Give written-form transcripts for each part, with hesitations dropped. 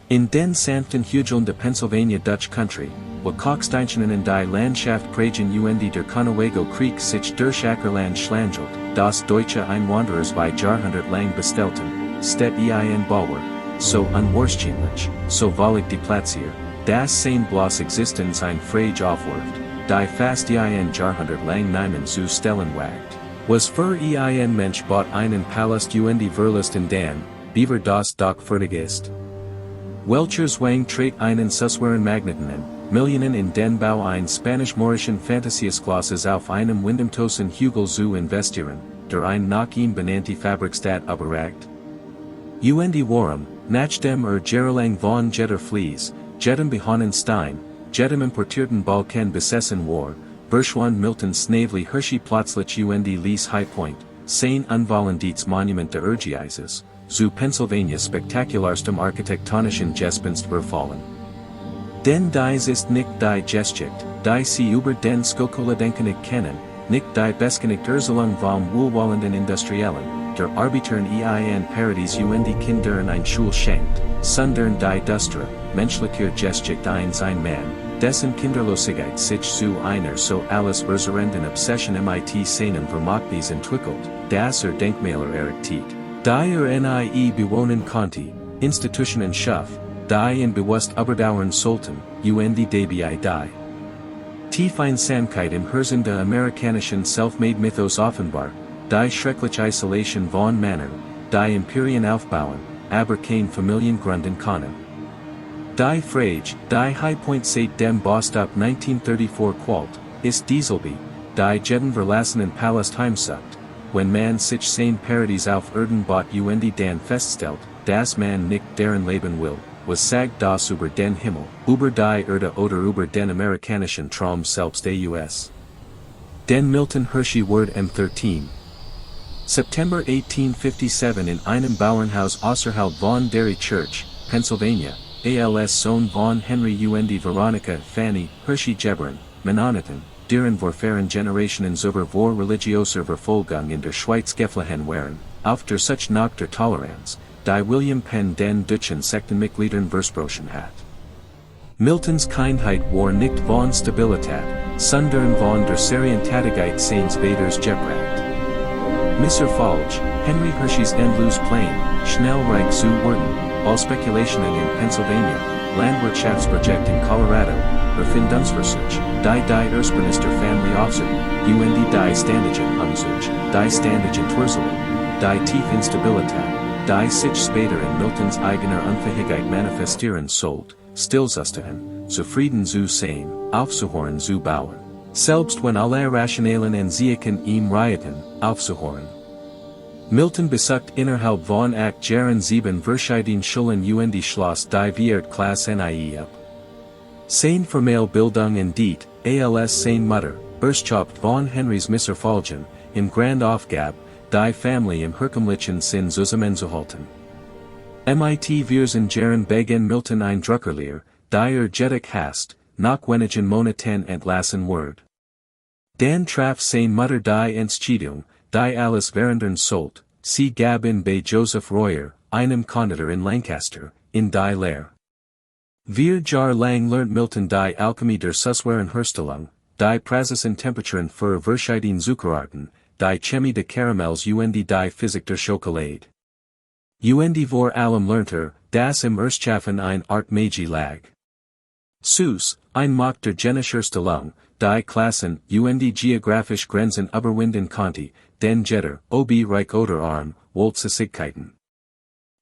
In den sanften Hügeln de Pennsylvania Dutch Country, wo Kalksteinchen in die Landschaft prägen und der Conewago Creek sich durch Ackerland schlangelt, das deutsche Einwanderer zwei Jahrhundert lang bestellten, steht ein Bauer, so unwahrscheinlich, so wallig die Platzier, das sein bloß Existenz ein Frage aufwirft, die fast ein Jahrhundert lang niemand zu stellen wagt. Was für ein Mensch baut einen Palast und Verlust in Dan, Beaver das doch fertig ist. Welcher Wang trägt einen Schokoladenmagnaten Millionen in den Bau ein spanisch-maurischen Fantasiesklosses auf einem windemtosen Hügel zu investieren, der ein nach ihm benannte Fabrikstadt überragt. Und Warum, Nachdem jahrelang von jeder Fliese, jedem behonnen Stein, jedem importierten Balkan besessen war, verschwand Milton Snavely Hershey plötzlich und ließ High-Point, sein unvollendetes Monument der Urgeises, zu Pennsylvania spektakularstem architektonischen Gespenster verfallen. Denn dies ist nicht die Geschichte, die sie über den Schokoladenkönig kennen, nicht die Beschäftigte Erzählung vom wohlwollenden Industriellen, der Arbitern ein Paradies und die Kindern ein Schul schenkt, sondern die düstere, menschliche Geschichte eines ein Mann, dessen Kinderlosigkeit sich zu einer so alles verzerrenden Obsession mit seinen Vermachtes entwickelt, dass Denkmäler errichtet, die nie bewohnen konnte, Institutionen schuf, die in bewusst überdauern sollten, und dabei die Tiefeinsamkeit im Herzen der amerikanischen Self-Made Mythos offenbar, die schreckliche Isolation von Männern, die Imperien aufbauen, aber kein Familien gründen können. Die Frage, die High-Point seit dem Bost ab 1934 qualt, ist dieselbe, die jeden verlassenen Palast heimsucht, wenn man sich sein Paradies auf Erden baut und dann feststellt, dass man nicht deren Leben will, was sagt das über den Himmel, über die Erde oder über den amerikanischen Traum selbst aus. Den Milton Hershey wurde am 13. September 1857 in einem Bauernhaus außerhalb von der Church, Pennsylvania, als Sohn von Henry und Veronica Fanny Hershey geboren, Mennoniten, deren vorfahren Generationen über vor religioser Verfolgung in der Schweiz geflohen waren, auf der Such nach der Toleranz, die William Penn den deutschen Sektenmitgliedern versprochen hat. Miltons Kindheit war nicht von Stabilität, sondern von der Serientätigkeit seines Vaters geprägt. Misserfolg, Henry Hershey's endlos Plan, schnell reich zu werden, Ballspekulationen in Pennsylvania, Landwirtschaftsprojekt in Colorado, Erfindungsversuch, die Erstminister Family aufsuchen, und die ständigen Umzug, die ständigen Twirzelung, die Tiefinstabilität, die sich später in Miltons eigener Unfähigkeit manifestieren sollt, stillzustehen, zufrieden zu sein, aufzuhören zu bauen. Selbst wenn alle rationalen Ansichten ihm rieten, aufzuhören. Milton besucht innerhalb von 8 Jahren 7 verschiedene Schulen und schloss die Wertklasse nie ab. Seine formelle Bildung in dit, als seine Mutter, erstchopt von Henrys Misserfolgen, im Grand Aufgabe, die Familie im herkömmlichen Sinn zusammenzuhalten. Mit wir Jahren begen Milton ein Druckerlehr, die jetig hast, nach wenigen Monaten entlassen wird. Dann traf seine Mutter die Entscheidung, die alles verändern sollte, sie gab in bei Joseph Royer, einem Konditor in Lancaster, in die Lehre. 4 Jahre lang lernt Milton die Alchemie der Herstellung, die praktischen Temperaturen für verschiedene Zuckerarten, die Chemie de Caramels und die Physik der Schokolade. Und vor allem lernt dass im Erstschaffen ein Art Magie lag. Sus, ein Macht der Genischerstellung, die Klassen und geographisch Grenzen überwinden konnte, den jeder, ob reich oder arm, wollte Sigkeiten.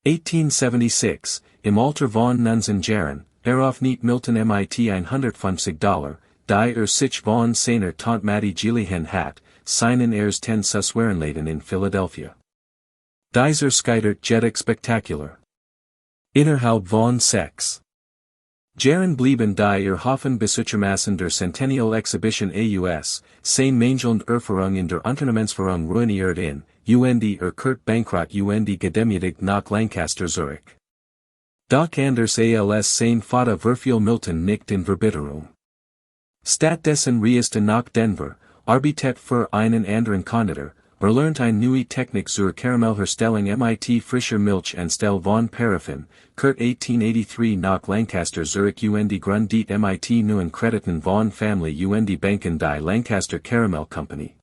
1876, im Alter von 19 Jahren, eröffnet Milton mit $150, die sich von seiner Tante Mattie geliehen hat, seinen ten Suswarenladen in Philadelphia. Dieser scheitert jedoch spektakular. Innerhalb von 6 Jahren blieben die Hoffen Besuchermassen der Centennial Exhibition aus, sein mangelnd Erfahrung in der Unternehmensführung ruiniert in, und kurt bankrott und gedemütigt nach Lancaster zurück. Doch anders als sein Vater verfiel Milton nicht in Verbitterung. Stattdessen reiste nach Denver, arbeitet für einen anderen Konditor, erlernt eine neue Technik zur Karamellherstellung mit frischer Milch anstelle von Paraffin, Kurt 1883 nach Lancaster Zurich und gründet mit neuen Krediten von Family und Banken die Lancaster Caramel Company.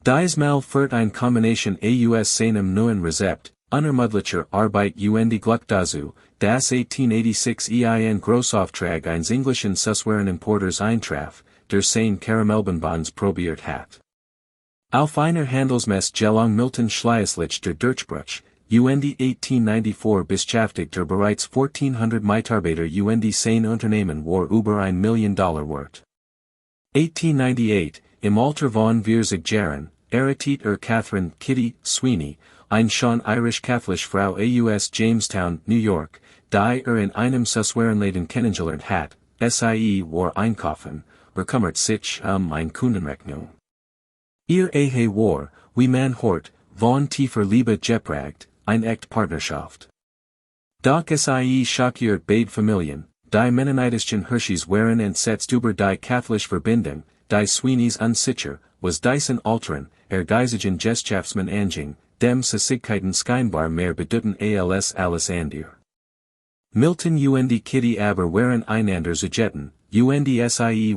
Diesmal führt eine Kombination aus seinem neuen Rezept, unermüdlicher Arbeit und Glück dazu, das 1886 ein Grossauftrag eines englischen Süßwarenimporters eintraf, der seine Karamellbonbons probiert hat. Auf einer Handelsmessstellung Milton Schließlich der Durchbruch, und 1894 beschäftigter bereits 1400 Mitarbeiter und sein Unternehmen war über $1 Million wert. 1898, im Alter von 40 Jahren, erhielt Catherine Kitty Sweeney, eine schon irisch-katholisch Frau aus Jamestown, New York, die in einem Süßwarenladen kennengelernt hat, war einkaufen, bekümmert sich eine Kundenrechnung. Ihr Ehe war, wie man hört, von tiefer Liebe geprägt, eine echte Partnerschaft. Doch schockiert beide Familien, die mennonitischen Hersheys waren entsetzt über die katholische Verbindung, die Sweeneys unsicher, was diesen Alteren, geizigen Gesellschaftsmann anging, dem Süßigkeiten scheinbar mehr bedeuten als alles andere. Milton und Kitty aber waren einander zugetan, und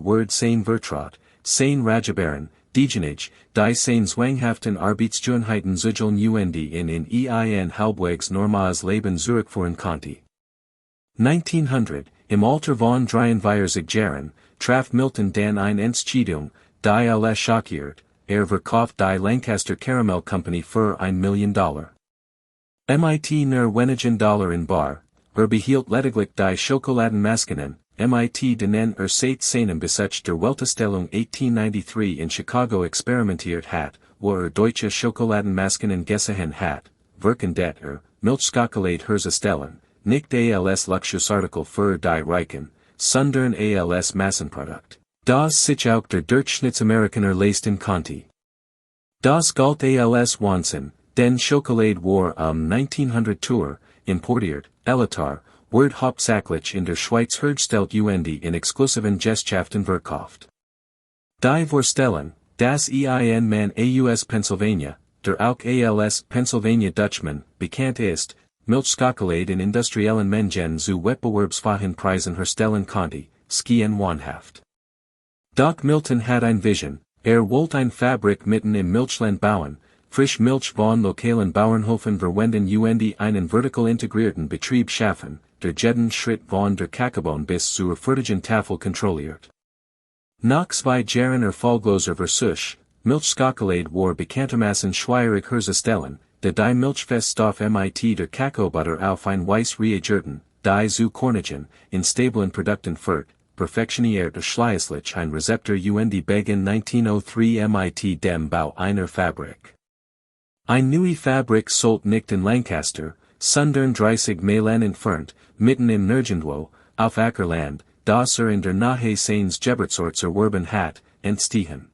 word sein vertraut, sein Ragebaren, Diejenige, die sein zwanghaften Arbeitsgewohnheiten zugeln und in ein halbwegs normales Leben zurückführen konnte. 1900, im Alter von 43 Jahren, traf Milton dann eine Entscheidung, die alle schockiert, verkauft die Lancaster Caramel Company für $1 Million. Mit nur wenigen Dollar in bar, behielt lediglich die Schokoladenmagnaten, mit denen seit seinem Besitz der Weltausstellung 1893 in Chicago experimentiert hat, wo deutsche Schokoladenmagnaten gesehen hat, wirken det Milchschokolade herzustellen, nicht als Luxusartikel für die Reichen, sondern als Massenprodukt, das sich auch der Durchschnittsamerikaner leisten konnte. Das galt als Wahnsinn, denn Schokolade war 1900 importiert, elitar, wird hauptsächlich in der Schweiz hergestellt und in exklusiven Gesellschaften verkauft. Die Vorstellung, dass ein Mann aus Pennsylvania, der auch als Pennsylvania Dutchman, bekannt ist, Milchschokolade in industriellen Mengen zu wettbewerbsfähigen Preisen herstellen konnte, schien wahnhaft. Doch Milton hat eine Vision, wollte eine Fabrik mitten im Milchland bauen, frisch Milch von lokalen Bauernhöfen verwenden und einen vertikal integrierten Betrieb schaffen, der jeden Schritt von der Kakaobohne bis zur fertigen Tafel kontrolliert. Nach 2 Jahren erfolgloser Versuch, Milchschokolade war bekanntermaßen schwierig herzustellen, da die Milchfeststoff mit der Kakaobutter auf ein Weiß reagierten, die zu Kornigen, in stablen Produkten führt, perfektionierte schließlich ein Rezeptor und beginn 1903 mit dem Bau einer Fabrik. Eine neue Fabrik sollte nicht in Lancaster, sondern 30 Meilen entfernt, mitten im Nirgendwo, auf Ackerland, das in der Nähe seines Geburtsorts erworben hat, entstehen.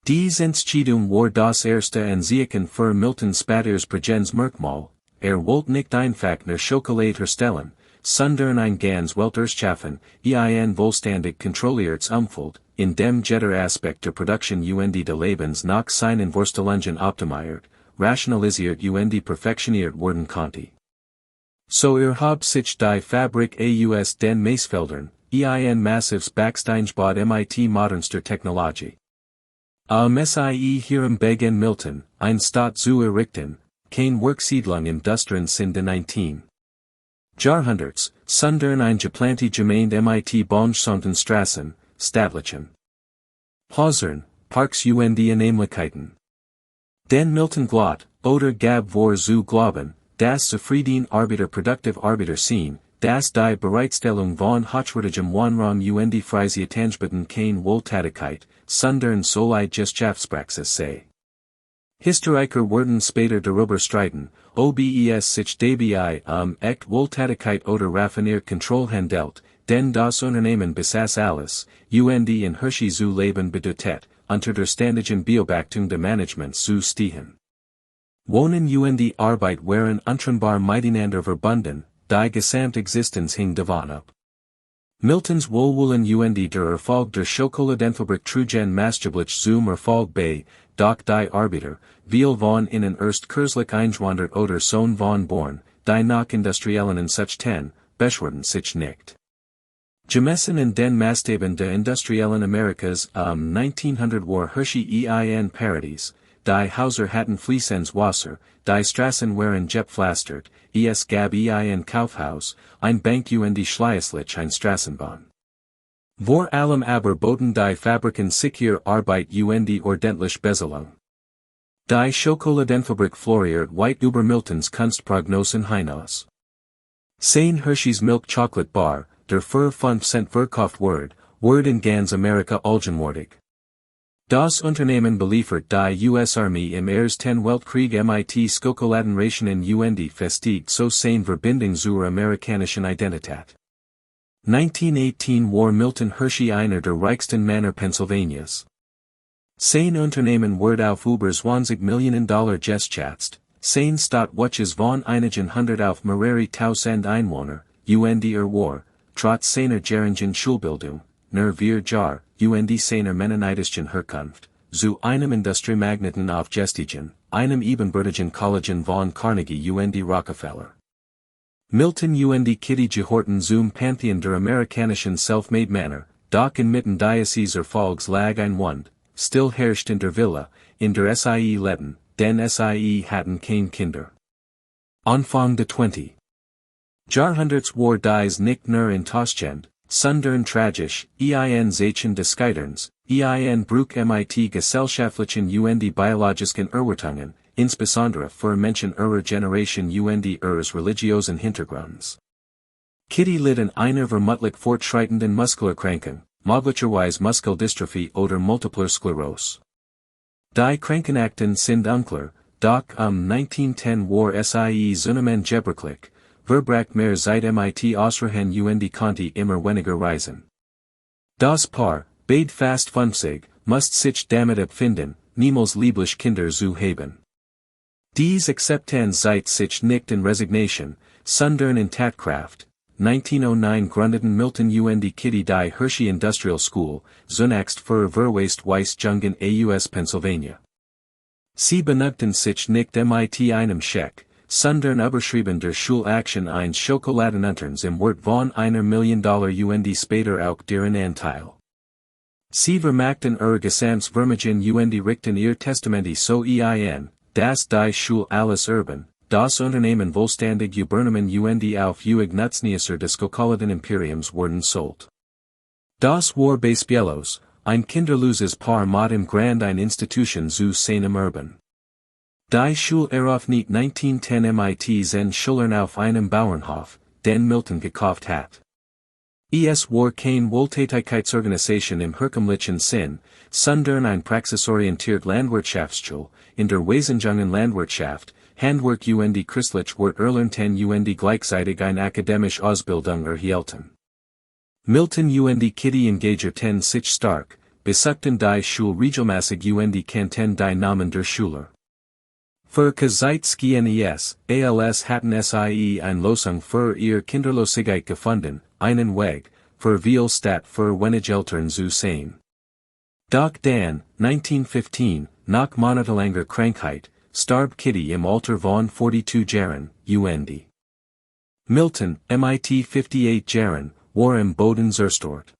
Dies Entscheidung war das erste Anzeichen für Milton Spaters Prägensmerkmal, wollte nicht einfach nur Schokolade herstellen, sondern ein ganz Welters schaffen, ein wohlständig kontrolliertes Umfeld, in dem jeder Aspekt der Produktion und des Lebens nach seinen Vorstellungen optimiert, rationalisiert und perfektioniert werden konnte. So erhebt sich die Fabrik aus den Maisfeldern, ein massives Backsteingebäude mit modernster Technologie. Hierum begann Milton, ein Stadt zu errichten, kein Worksiedlung im Dustern sind den 19. Jahrhunderts, sondern ein geplante Gemeinde mit Bonschonten Straßen, Stadtlichen. Häusern, Parks und Annehmlichkeiten. Denn Milton glaubt, oder gab vor zu glauben, dass zufrieden Arbeiter produktiv Arbeiter sehen, dass die Bereitstellung von hochwertigem Wohnraum und Freizeitangebeten kein Wohltätigkeit, sondern solche Gesellschaftspraxis sei. Historiker werden später darüber streiten, ob es sich dabei echt Wohltätigkeit oder raffiniert Kontrolle handelt, denn das Unternehmen besaß alles, und in Hershey zu leben bedeutet, unter der ständigen Beobachtung des Managements zu stehen. Wohnen und Arbeit waren untrennbar miteinander verbunden, die Gesamtexistenz hing davon ab. Miltons Wohlwollen und der Erfolg der Schokoladenfabrik trugen maßgeblich zum Erfolg bei, doch die Arbeiter, viel von ihnen erst kürzlich eingewandt oder Sohn von born, die nach industriellen und Suchten, beschwerden sich nicht. Gemessen in den Maßstäben der industriellen Amerikas 1900 war Hershey ein Paradies, die Häuser hatten fließendes Wasser, die Straßen waren gepflastert, es gab ein Kaufhaus, ein Bank und schließlich ein Straßenbahn. Vor allem aber boten die Fabriken sichere Arbeit und ordentlich Bezahlung. Die Schokoladenfabrik floriert weit über Miltons Kunstprognosen hinaus. Sein Hershey's Milk Chocolate Bar, der für 5 Cent verkauft wird in ganz Amerika allgegenwärtig. Das Unternehmen beliefert die US Army im Ersten Weltkrieg mit Schokoladenrationen und festigt so seine Verbindung zur amerikanischen Identität. 1918 war Milton Hershey einer der reichsten Männer Pennsylvanias. Sein Unternehmen wird auf über $20 Millionen geschätzt, sein Stadt welches von einigen hundert auf mehrere tausend Einwohner, und war, trotz seiner geringen Schulbildung, nur 4 Jahre, und seiner mennonitischen Herkunft, zu einem Industriemagnaten aufgestiegen, einem ebenbürtigen Kollegen von Carnegie und Rockefeller. Milton und Kitty gehorten zum Pantheon der amerikanischen Self-Made Männer, doch inmitten dieses Erfolgs lag ein Wund, still herrscht in der Villa, in der Sie lebten, denn Sie hatten kein Kinder. Anfang des 20. Jahrhunderts war dies nicht nur in Toschend, sondern tragisch, Zeichen des Scheiterns, Bruch mit gesellschaftlichen und biologischen Erwartungen, insbesondere für Menschen ihrer Generation und ihres religiösen Hintergrunds. Kitty litt an einer vermutlich fortschreitenden Muskelerkrankung, möglicherweise Muskeldystrophie oder Multipler Sklerose. Die Krankenakten sind unklar, doch 1910 war Sie zunehmend gebräuchlich, verbracht mehr Zeit mit Ausruhen und konnte immer weniger reisen. Das Paar, beid fast 50, musste sich damit abfinden, niemals lieblich Kinder zu haben. Dies accepten seit sich nicht in Resignation, sondern in Tatkraft. 1909 gründeten Milton und Kitty die Hershey Industrial School, zunächst für Verwaltungsjungen aus Pennsylvania. Sie benannten sich nicht mit einem Scheck, sondern überschrieben der Schulaktion ein Schokoladenunterns im Wert von $1 Million und später auch deren Anteil. Sie vermachten ihre Gesamtvermögen und richten ihr Testament so ein, dass die Schule alles Urban, das Unternehmen vollständig übernommen und auf Nutznießer des Schokoladen-Imperiums wurden sold. Das war Beispielos, ein kinderloses Paar mit im Grand ein Institution zu seinem Urban. Die Schule eröffnet 1910 mit seinen Schülern auf einem Bauernhof, den Milton gekauft hat. Es war kein Wohltätigkeitsorganisation im herkömmlichen Sinn, sondern ein praxisorientiert Landwirtschaftsschule, in der wesentlichen Landwirtschaft, Handwerk und Christlich wird erlernten und gleichzeitig eine akademische Ausbildung erhielten. Milton und Kitty engagierten sich stark, besuchten die Schule regelmäßig und kannten die Namen der Schüler. Für Geschichte als hatten Sie eine Lösung für ihr Kinderlosigkeit gefunden, einen Weg, für viel Stadt für wenig Eltern zu sein. Doch dann, 1915, nach monatelanger Krankheit, starb Kitty im Alter von 42 Jahren, und Milton, mit 58 Jahren, war im Boden zerstört.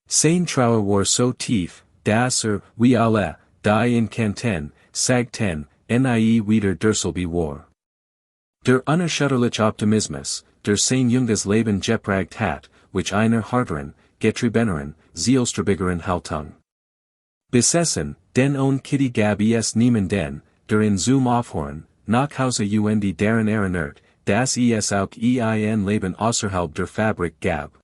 Sein Trauer war so tief, dass wie alle, die in kannten, sagten, wieder derselbe war. Der unerschütterliche Optimismus, der sein junges Leben geprägt hat, which einer harteren, getriebeneren, zielstrebigeren Haltung besessen, denn Kitty gab es niemanden, der in zum Aufhören, nach Hause und daran erinnert, dass es auch ein Leben außerhalb der Fabrik gab.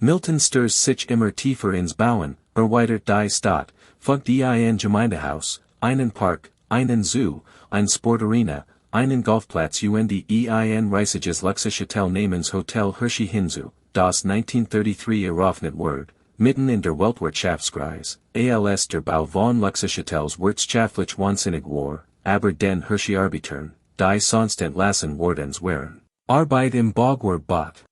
Milton stürzt sich immer tiefer ins Bauen, erweitert die Stadt, folgt ein Gemeindehaus, einen Park, einen Zoo, ein Sportarena, einen Golfplatz und ein riesiges Luxushotel namens Hotel Hershey hinzu, das 1933 eröffnet wird, mitten in der Weltwirtschaftskrise, als der Bau von Luxushotels wirtschaftlich wahnsinnig war, aber den Hershey Arbeitern, die sonst entlassen wurden waren, Arbeit im Bau war bot.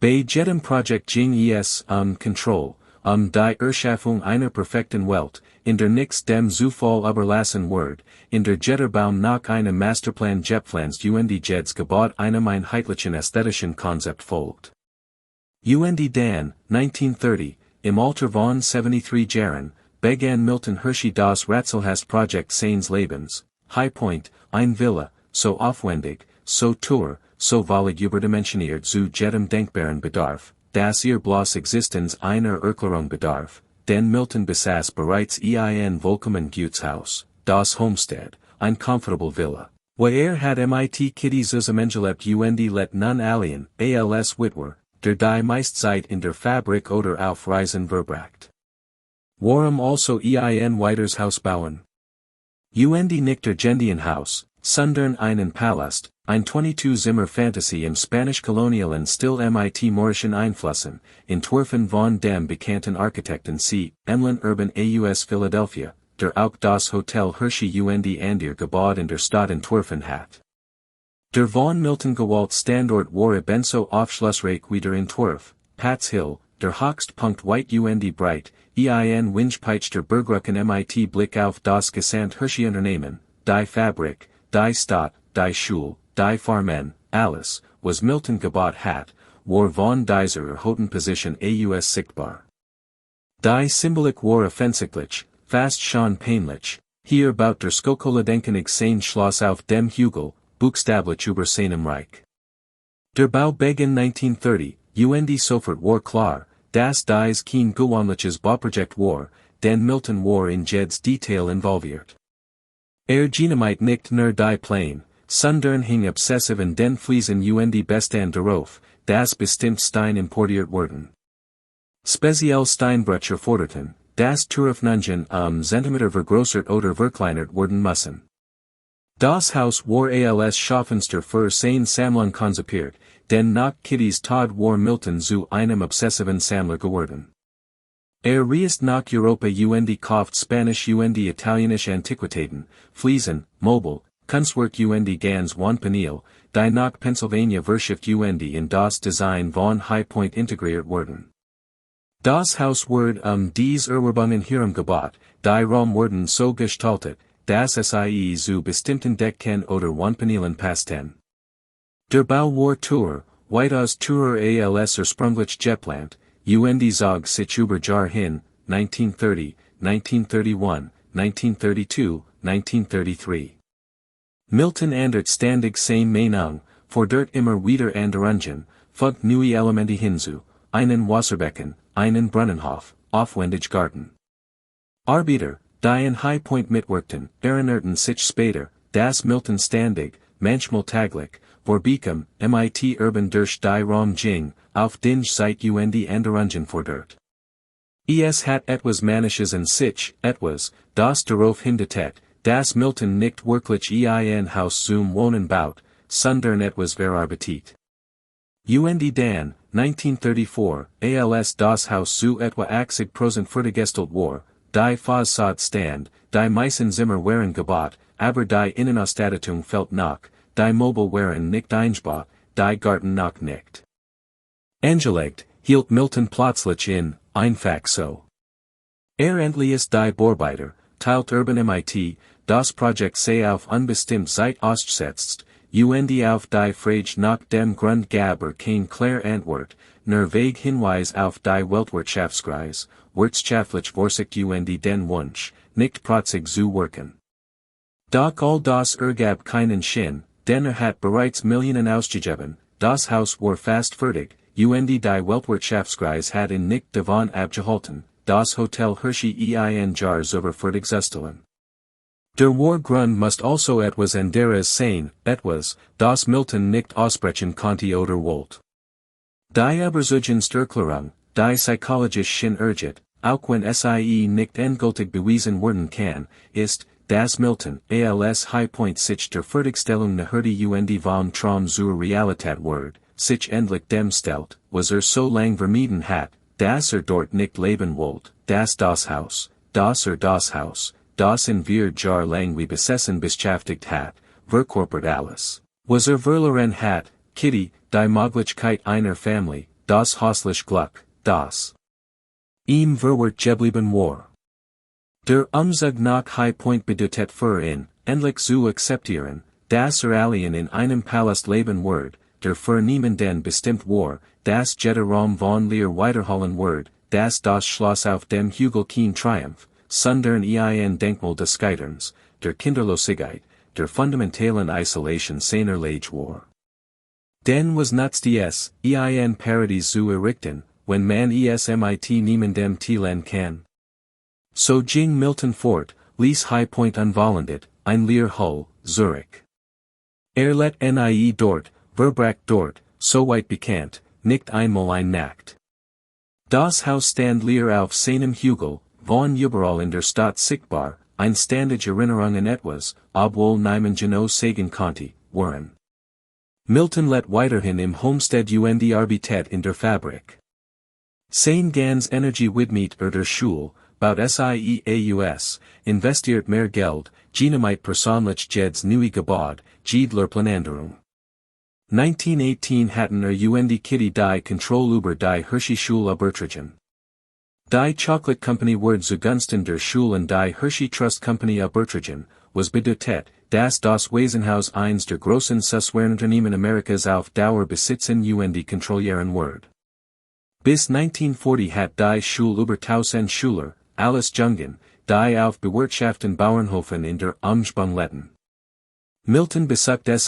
Bei jedem Projekt ging es Control, die Erschaffung einer perfekten Welt, in der nichts dem Zufall überlassen wird, in der jeder Baum nach einem Masterplan gepflanzt und jedes Gebäude einem einheitlichen ästhetischen Konzept folgt. Und dann, 1930, im Alter von 73 Jahren, begann Milton Hershey das Rätselhafte Projekt seines Lebens, High-Point, eine Villa, so aufwendig, so teuer, so völlig überdimensioniert zu jedem denkbaren Bedarf, dass ihr bloß Existenz einer Erklärung bedarf, denn Milton besaß bereits ein vollkommen Gutshaus, das Homestead, ein comfortable Villa, wo hat mit Kitty zusammengelebt und let nun alien, als Witwer, der die meiste Zeit in der Fabrik oder auf Reisen verbracht. Warum also ein weiteres Haus bauen? Und nicht der Gendienhaus, sondern einen Palast, ein 22-Zimmer Fantasy im spanisch-kolonialen Stil mit maurischen Einflüssen, entworfen von dem bekannten Architekten C. Emlen Urban aus Philadelphia, der auch das Hotel Hershey und andere Gebäude in der Stadt entworfen hat. Der von Milton gewählte Standort war ebenso aufschlussreich wie der Entwurf, Pat's Hill, der Höchstpunkt weit und breit, ein windpeitschter Bergrücken mit Blick auf das gesamte Hershey-Unternehmen, die Fabrik, die Stadt, die Schule, die Farmen, alles, was Milton gebaut hat, war von dieser erhoten Position aus sichtbar. Die Symbolik war offensichtlich, fast schon peinlich, hier baut der Schokoladenkönig sein Schloss auf dem Hügel, buchstäblich über seinem Reich. Der Bau begann 1930, und sofort war klar, dass dies kein gewöhnliches Bauprojekt war, denn Milton war in jedes Detail involviert. Genehmigt nicht nur die Pläne, sondern hing obsessiv in den Fliesen und Bestand darauf, dass bestimmt Stein importiert wurden. Speziell Steinbrüche forderten, dass Türöffnungen Zentimeter vergrößert oder verkleinert werden müssen. Das Haus war als Schaufenster für seine Sammlung konzipiert, denn nach Kittys Tod war Milton zu einem obsessiven Sammler geworden. Reist nach Europa und kauft Spanisch und Italienische Antiquitäten, Fliesen, Möbel, Kunstwerk und ganz Wanpanil, die nach Pennsylvania Wirtschaft und in das Design von High-Point integriert wurden. Das Haus wird dies Erwerbungen hierum gebaut, die Raum wurden so gestaltet, dass es zu bestimmten Decken oder Wanpanilen passten. Der Bau war teuer, weitaus teurer als ursprünglich geplant, und zog sich über Jahre hin, 1930, 1931, 1932, 1933. Milton ändert ständig seine Meinung, fordert immer wieder Änderungen, fügt neue Elemente hinzu, einen Wasserbecken, einen Brunnenhof, aufwendig Garten. Arbeiter, die in High-Point mitwirkten, erinnerten sich später, dass Milton ständig, manchmal täglich, vorbeikom, mit Urban durch die Raum ging, auf den Zeit und Änderungen fordert. Es hat etwas Manisches in sich, etwas, das darauf hindeutet, dass Milton nicht wirklich ein Haus zum Wohnen baut, sondern etwas verarbeitet. Und dann, 1934, als das Haus zu etwa 80% fertiggestellt war, die Fassade stand, die meisten Zimmer waren gebaut, aber die Innenausstattung fehlt noch, die Möbel waren nicht eingebaut, die Garten noch nicht. Angelegt, hielt Milton plötzlich in, einfach so. Endlich die Bauarbeiter, teilt Urban mit, das Projekt sei auf unbestimmt Zeit ausgesetzt, und auf die Frage nach dem Grund gab kein klare Antwort, nur vague Hinweis auf die Weltwirtschaftskrise, wirtschaftlich Vorsicht und den Wunsch, nicht protzig zu wirken. Doch all das ergab keinen Sinn, denn hat bereits Millionen ausgegeben, das Haus war fast fertig, und die Weltwirtschaftskrise hat ihn nicht davon abgehalten, das Hotel Hershey ein Jahr über fertigzustellen. Der Grund muss also etwas anderes sein, etwas, das Milton nicht aussprechen konnte oder wollte. Die überzeugendste Erklärung, die psychologisch urget, auch wenn sie nicht endgültig bewiesen werden kann, ist, dass Milton, als High-Point sich der Fertigstellung näherte und von Traum zur Realität wird, sich endlich dem stellt, was so lang vermieden hat, dass dort nicht leben wollte, dass das Haus, das Haus, das in 4 Jahre lang wie besessen beschäftigt hat, verkörpert alles, was verloren hat, Kitty, die Möglichkeit einer Familie, das häuslich Glück, das ihm verwehrt geblieben war. Der Umzug nach High-Point bedeutet für ihn, endlich zu akzeptieren, dass Alien in einem Palast leben wird, der für niemanden bestimmt war, dass jeder Raum von Leer wiederholen wird, dass das Schloss auf dem Hügel kein Triumph, sondern ein Denkmal des Scheiterns, der Kinderlosigkeit, der fundamentalen Isolation seiner Lage war. Denn was nutzt es, ein Paradies zu errichten, wenn man es mit niemandem teilen kann? So ging Milton fort, ließ High-Point unvollendet, ein Leer Hull, Zurich. Let nie dort, verbracht dort, so weit bekannt, nicht einmal ein Nacht. Das Haus stand leer auf seinem Hügel, von überall in der Stadt sichtbar, ein ständige Erinnerung an etwas, obwohl niemand genau sagen konnte, woran. Milton let weiterhin im Homestead und arbeitet in der Fabrik. Sein ganz Energie widmet der Schule, baut SIEAUS, investiert mehr Geld, genehmigt persönlich jedes neue Gebäude, jedler Planänderung. 1918 hatten und Kitty die Kontrolle über die Hershey Schule übertragen. Die Chocolate Company wurde zugunsten der Schule und die Hershey Trust Company übertragen, was bedeutet, dass das Waisenhaus eins der großen Suswernunternehmen Amerikas auf Dauer besitzen und kontrollieren wird. Bis 1940 hat die Schule über 1000 Schüler, alles Jungen, die auf bewirtschaften Bauernhöfen in der Umgebung lebten. Milton besuchte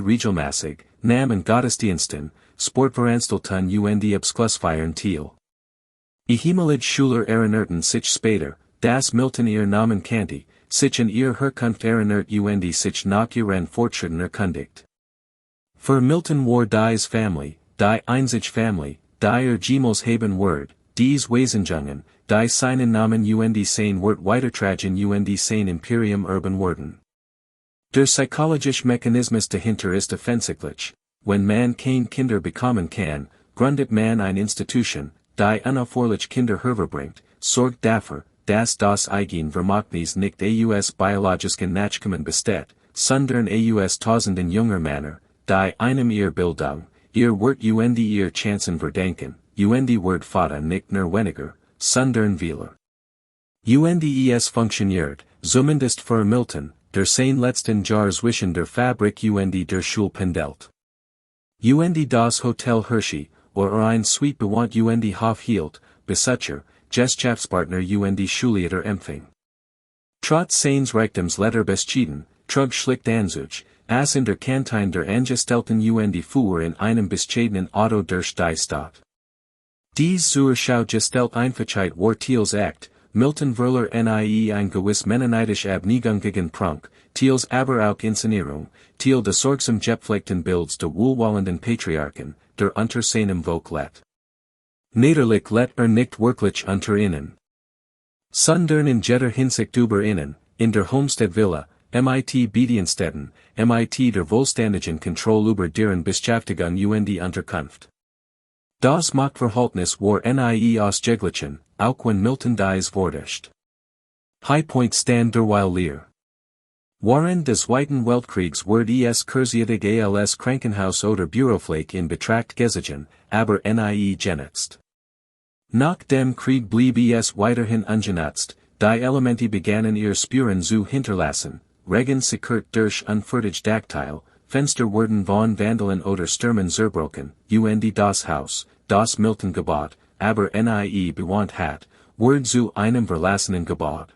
regelmäßig, nahm an Gottesdiensten, Sportveranstaltungen und Abschlussfeiern teil. Ehemalige Schüler erinnerten sich später, dass Milton ihr Namen kannte, sich an ihr Herkunft erinnert und sich nach ihren Fortschritten erkundigt. Für Milton war dies Family, die einzige Family, die jemals haben wird, dies Wesenjungen, die seinen Namen und sein Wort weitertragen und sein Imperium urban werden. Der psychologische Mechanismus dahinter ist offensichtlich, wenn man kein Kinder bekommen kann, gründet man eine Institution, die unaufhörlich Kinder hervorbringt, sorgt dafür, dass das Eigenvermächtnis nicht aus biologischen Nachkommen besteht, sondern aus tausenden junger Männer, die einem ihr Bildung, ihr Wort und ihr Chancen verdenken, und Wort Vater nicht nur weniger, sondern vieler. Und es funktioniert, zumindest für Milton, der sein letzten Jahr zwischen der Fabrik und der Schule pendelt. Und das Hotel Hershey, oder ein Suite bewohnt und Hof hielt, Besitzer, Gesellschaftspartner und Schulleiter empfing. Trotz seines Reichtums letter beschieden, trug schlicht Anzug, as in der Kantine der Angestellten und fuhr in einem bescheidenen Auto durch die Stadt. Dies zur Schau gestellt Einfachheit war Thiels Act, Milton Verler nie ein gewiss mennonitisch Abneigung gegen Prunk, Thiels aber auch Inszenierung, Thiel des sorgsam gepflegten Bilds der wohlwollenden Patriarchen, der unter seinem Volk let. Niederlich let nicht wirklich unter ihnen. Sondern in jeder Hinsicht über ihnen, in der Homestead Villa, mit Bediensteten, mit der wohlständigen Kontrolle über deren Beschäftigung und Unterkunft. Das Machtverhältnis war nie ausgeglichen, auch wenn Milton dies vordacht. High-Point stand derweil leer. Während des Zweiten Weltkriegs wurde es kurzsichtig als Krankenhaus oder Bürofläche in Betracht gezogen, aber nie genutzt. Nach dem Krieg blieb es weiterhin ungenutzt, die Elemente begannen ihr Spuren zu hinterlassen, Regen sekurt durch unfertig Dactyl, Fenster wurden von Vandalen oder Stürmen zerbrochen, und das Haus, das Milton gebaut, aber nie bewohnt hat, wurde zu einem verlassenen Gebäude.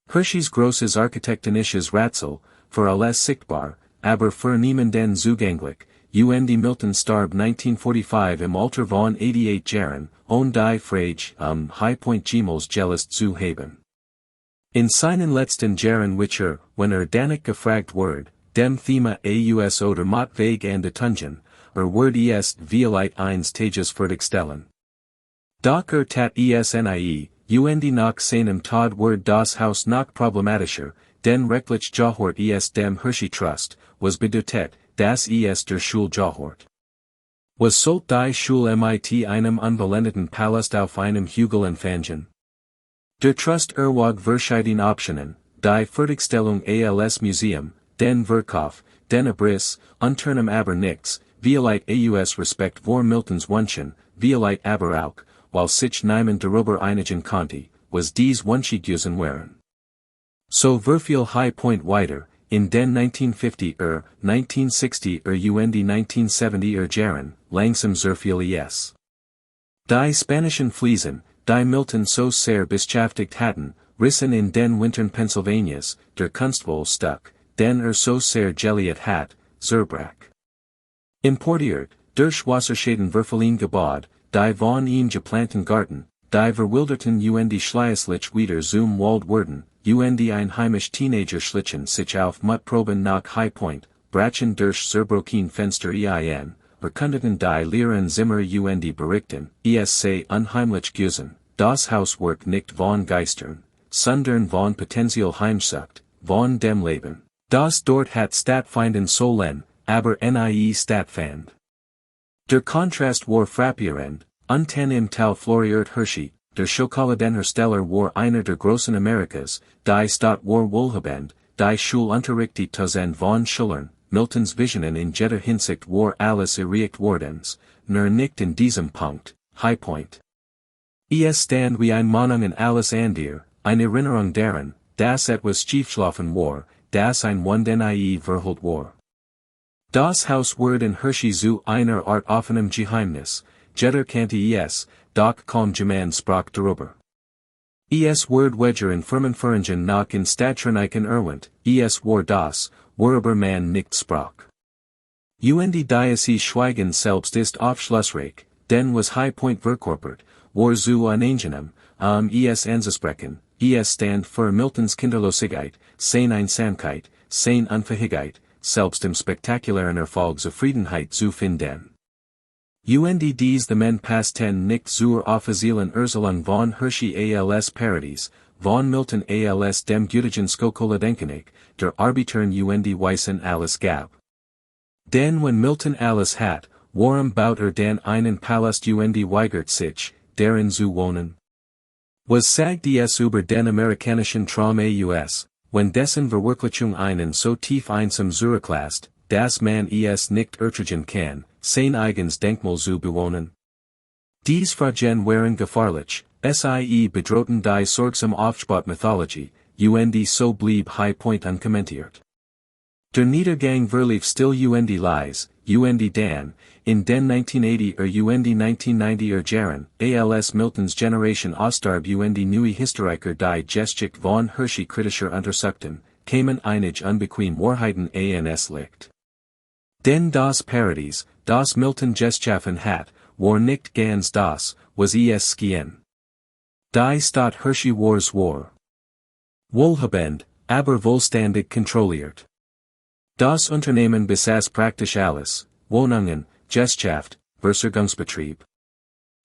Hershey's großes architektonisches Rätsel, für alles sichtbar, aber für niemanden zugänglich, und Milton starb 1945 im Alter von 88 Jahren, ohne die Frage High-Point jemals gelöst zu haben. In seinen letzten Jahren wenn danach gefragt wurde, dem Thema aus oder mot vague and detungen, wurde es vielleicht eines Tages fertigstellen. Doch tat es nie, und nach seinem Tod wurde das Haus noch problematischer, denn rechtlich gehört es dem Hershey Trust, was bedeutet, dass es der Schule gehört. Was sollt die Schule mit einem unvollendeten Palast auf einem Hügel empfangen? Der Trust erwog verschiedene Optionen, die Fertigstellung als Museum, den Verkauf, den Abriss, unternem aber nichts, Violite aus Respekt vor Miltons Wunschen, Violite aber auch, while sich niemand darüber einigen konnte, was dies Wunschgewissen waren. So verviel High-Point weiter, in den 1950er, 1960er und 1970er Jahren, langsam sehr viel es. Die spanischen Fliesen, die Milton so sehr beschäftigt hatten, rissen in den Wintern Pennsylvanias, der Kunstvoll stuck, den so sehr geliert hat, zerbrach. Importiert, durch Wasserschäden verfallen Gebäude, die von ihm geplanten Garten, die verwilderten und schließlich wieder zum Wald wurden, und einheimisch Teenager schlichen sich auf Mutproben nach High-Point, brachen durch zerbrochen Fenster ein, verkündeten die Lehren Zimmer und berichten, sei unheimlich gewesen, das Hauswerk nicht von Geistern, sondern von Potenzial Heimsucht, von dem Leben, das dort hat stattfinden sollen, aber nie stattfand. Der Kontrast war frappierend, unten im Tal floriert Hershey, der Schokoladenhersteller war einer der großen Amerikas, die Stadt war wohlhabend, die Schulunterricht Tausend von Schülern, Miltons Visionen in jeder Hinsicht war alles erreicht wordens, nur nicht in diesem Punkt, High-Point. Es stand wie ein Mahnung an alles andere, eine Erinnerung daran, dass etwas schiefschlafen war, das ein Wunden verhüllt war. Das Haus wurde in Hershey zu einer Art offenem Geheimnis, jeder kannte es, doch kaum jemand sprach darüber. Es wurde weder in Firmenvereinigen noch in Stadtreinigen erwähnt, es war das, worüber man nicht sprach. Und die Schweigen selbst ist aufschlussreich, denn was High-Point verkörpert, war zu unangenehm, es anzusprechen, es stand für Miltons Kinderlosigkeit, seine Einsamkeit, seine Unfähigkeit, selbst im spektakulären Erfolg Zufriedenheit zu finden. Und dies the men passten nicht zur offiziellen Erstellung von Hershey als Parodies, von Milton als dem gütigen Schokoladenkönig, der Arbitern und Weissen alles gab. Denn wenn Milton alles hat, warum baut den einen Palast und weigert sich, darin zu wohnen? Was sagt es über den amerikanischen Traum aus, wenn dessen Verwirklichung einen so tief einsam zurücklässt, dass man es nicht ertragen kann, sein eigens Denkmal zu bewohnen? Dies Fragen waren gefahrlich, sie bedrohten die sorgsam Aufspott Mythologie, und so blieb High-Point unkommentiert. Der Niedergang verlief still und leise, und dann, in den 1980er und 1990er Jahren, als Miltons Generation ausstarb und neue Historiker die Geschichte von Hershey kritischer untersuchten, kamen einige unbequem Wahrheiten ans Licht. Denn das Paradies, das Milton geschaffen hat, war nicht ganz das, was es schien. Die Stadt Hershey war wohlhabend, aber wohlständig kontrolliert. Das Unternehmen besaß praktisch alles, Wohnungen, Gesellschaft, Versorgungsbetrieb.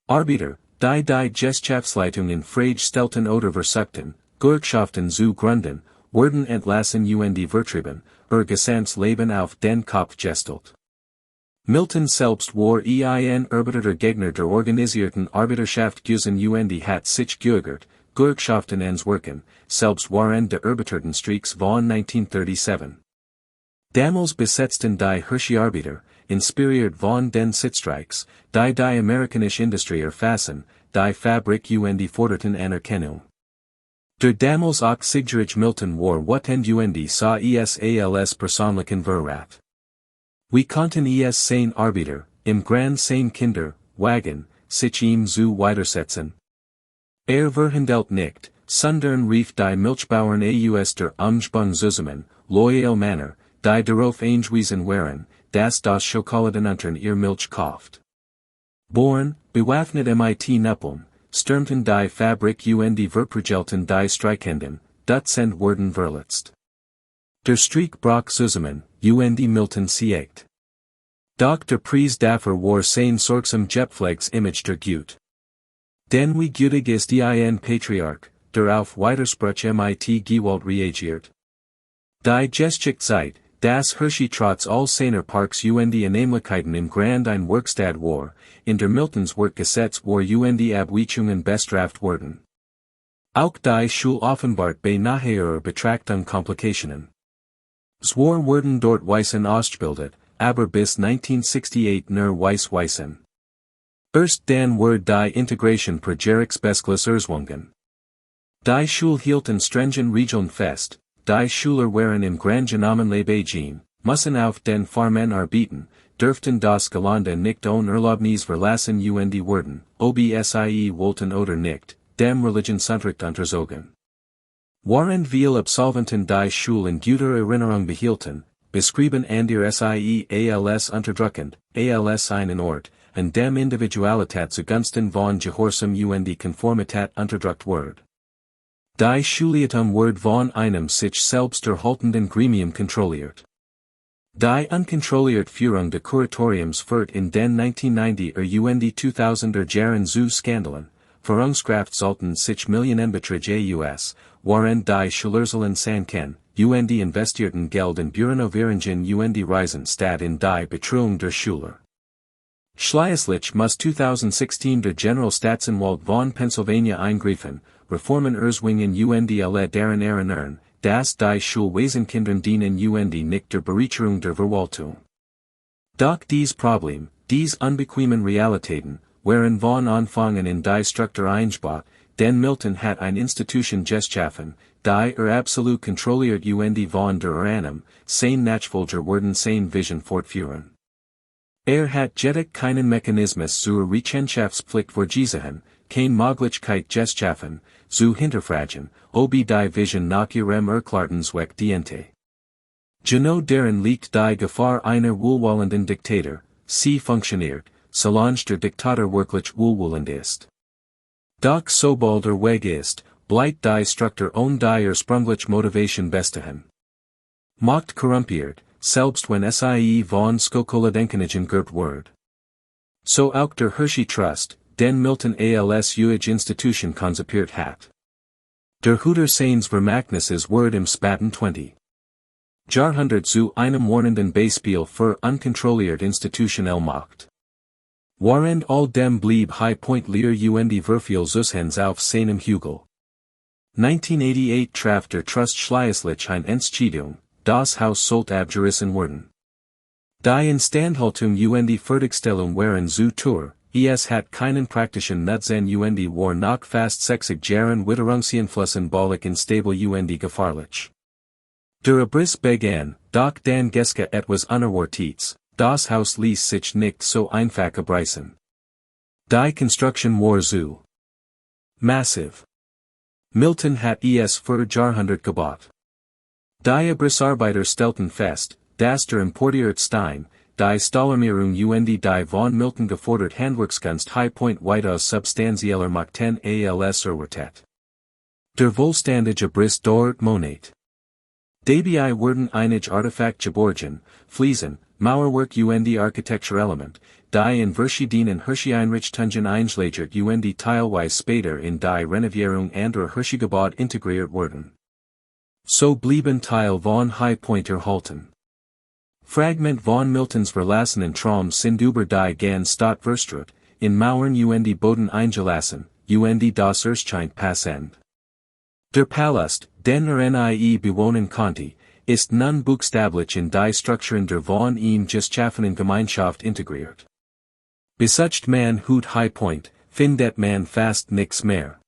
Arbeiter, die Gesellschaftsleitungen frage stellten oder versuchten, Gewerkschaften zu gründen, wurden entlassen und vertrieben, Gesamtleben auf den Kopf gestellt. Milton selbst war ein erbitterter Gegner der organisierten Arbeiterschaft gewesen und hat sich geweigert, Gewerkschaften anzuwirken, selbst waren der erbitterten Streiks von 1937. Damals besetzten die Hershey-Arbeiter, inspiriert von den Sitzstreiks, die amerikanische Industrie erfassen, die Fabrik und forderten Anerkennung. Der damals auch siegreich Milton war wütend und sah es als persönlichen Verrat. Wie konnten es sein Arbeiter, im Grand sein Kinder, wagen, sich ihm zu widersetzen? Verhandelt nicht, sondern rief die Milchbauern aus der Umgebung zusammen, loyal Männer, die darauf angewiesen waren, dass das Schokoladenunternehmen ihr Milch kauft. Born, bewaffnet mit Nippeln, stürmten die Fabrik und verprügelten die Streikenden, Dutzend wurden verletzt. Der Streik brach zusammen, und Milton siegt. Doch der Preis dafür war sein sorgsam gepflegtes Image der Gut. Denn wie gütig ist ein Patriarch, der auf Widerspruch mit Gewalt reagiert. Die Geschichte zeigt, dass Hershey trotz all seiner Parks und Annehmlichkeiten im Grand ein Werkstatt war, in der Miltons Werkgesetz war und Abweichungen bestraft wurden. Auch die Schule offenbart bei nachher Betrachtung Komplikationen. Zwar wurden dort Weissen ausgebildet, aber bis 1968 nur Weiss-Weissen. Erst dann wurde die Integration projects Beskles Erzwungen. Die Schule hielten strengen Regeln fest, die Schüler waren im Grundgenommen Beijing, müssen auf den Farmen arbeiten, dürften das Gelände nicht ohne Erlaubnis verlassen und werden, obsie wollten oder nicht, dem Religionsunterricht unterzogen. Während viele Absolventen die Schule in guter Erinnerung behielten, beschrieben an der sie als unterdrückend, als einen Ort, an dem Individualität zugunsten von Gehorsam und Konformität unterdrückt wird. Die Schulleitung wird von einem sich selbst erhaltenden Gremium kontrolliert. Die unkontrollierte Führung des Kuratoriums wird in den 1990er und 2000er Jahren zu Skandalen, Führungskraft sollten sich Millionen Beträge waren die Schülerzahlen sanken, und investierten Geld in Büronoveringen und Reisen statt in die Betreuung der Schüler. Schließlich muss 2016 der Generalstaatsanwalt von Pennsylvania eingreifen, Reformen erzwingen und alle daran erinnern, dass die Schulwesen dienen und nicht der Bereicherung der Verwaltung. Doch dies Problem, dies unbequemen Realitäten, waren von Anfang in die Struktur eingebaut, denn Milton hat eine Institution geschaffen, die absolut kontrolliert und von der Annahme, sein Nachfolger werden sein Vision fortführen. Hat jedoch keinen Mechanismus zur Rechenschaftspflicht vorgesehen, keine Möglichkeit geschaffen, zu hinterfragen, ob die Vision nach ihrem Erklärungsweg diente. Genau darin liegt die Gefahr einer wohlwollenden Diktator, sie funktioniert, solange der Diktator wirklich wohlwollend ist. Doch sobald Weg ist, bleibt die Struktur ohne die ursprüngliche Motivation bestehen. Macht korrumpiert, selbst wenn sie von Schokoladenkönig geerbt wird. So auch der Hershey Trust, den Milton als Institution konzipiert hat. Der Huter seines Vermächtnisses wird im späten 20. Jahrhundert zu einem warnenden Beispiel für unkontrolliert institutionelle Macht. Während all dem blieb High-Point-Rätsel und Verfiel Zushens auf seinem Hügel. 1988 traf der Trust schließlich eine Entscheidung, das Haus sollte abgerissen werden. Die Instandhaltung und Fertigstellung waren zu teuer, es hat keinen praktischen Nutzen und war nach fast 60 Jahren Witterungseinflüssen baulich instabil und gefahrlich. Der Abriss begann, doch dann geschah etwas Unerwartetes, das Haus ließ sich nicht so einfach abreißen. Die Konstruktion war zu massiv. Milton hat es für Jahrhundert gebaut. Die Abrissarbeiter stellten fest, dass der importierte Stein, die Stahlernierung und die von Milton gefordert Handwerkskunst High-Point weitaus substanzieller machten als erwartet. Der vollständige Abriss dort Monat. Dabei wurden einige Artefakt geborgen, Fliesen, Mauerwerk und Architekturelement, die in verschiedenen Hershey-Einrichtungen eingelagert und teilweise später in die Renovierung anderer Hershey-Gebäude integriert wurden. So blieben Teil von High-Point erhalten. Fragment von Miltons verlassenen Traum sind über die ganze Stadt verstrahlt, in Mauern und Boden eingelassen, und das Erscheint passend. Der Palast, den nie bewohnen konnte, ist nun buchstäblich in die Strukturen der von ihm geschaffenen Gemeinschaft integriert. Besucht man High-Point, findet man fast nichts mehr.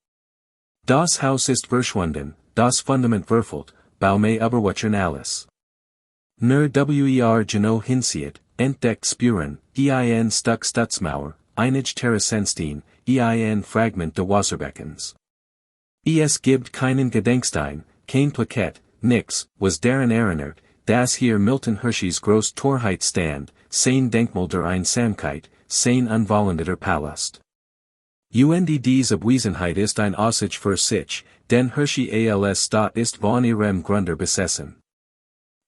Das Haus ist verschwunden, das Fundament verfehlt, Baume überwatchern alles. Nur genau hinzieht, entdeckt spüren, ein Stück Stutzmauer, einige Terrassenstein, ein Fragment des Wasserbeckens. Es gibt keinen Gedenkstein, kein Plakett, nix, was daran erinnert, dass hier Milton Hersheys groß Torheit stand, sein Denkmal der Einsamkeit, sein unvollendeter Palast. Und diese Abwesenheit ist ein Aussicht für sich, denn Hershey als Stadt ist von ihrem Gründer besessen.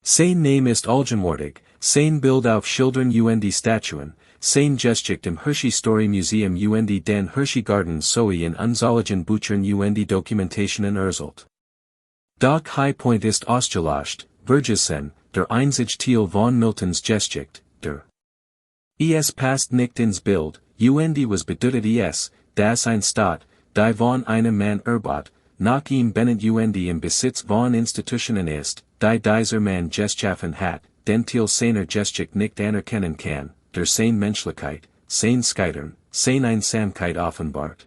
Sein Name ist allgegenwärtig, sein Bild auf Schildern und Statuen, sein Geschichte im Hershey Story Museum und den Hershey Garden sowie in unzähligen Büchern und Dokumentationen erzählt. Doch High-Point ist ausgelöscht, vergessen, der einzige Teil von Miltons Geschichte, der es passt nicht ins Bild, und was bedeutet es, dass ein Staat, die von einem Mann erbaut, nach ihm benannt und im Besitz von Institutionen ist, die dieser Mann geschaffen hat, den Teil seiner Geschichte nicht anerkennen kann, der seine Menschlichkeit, sein Scheitern, seine Einsamkeit offenbart.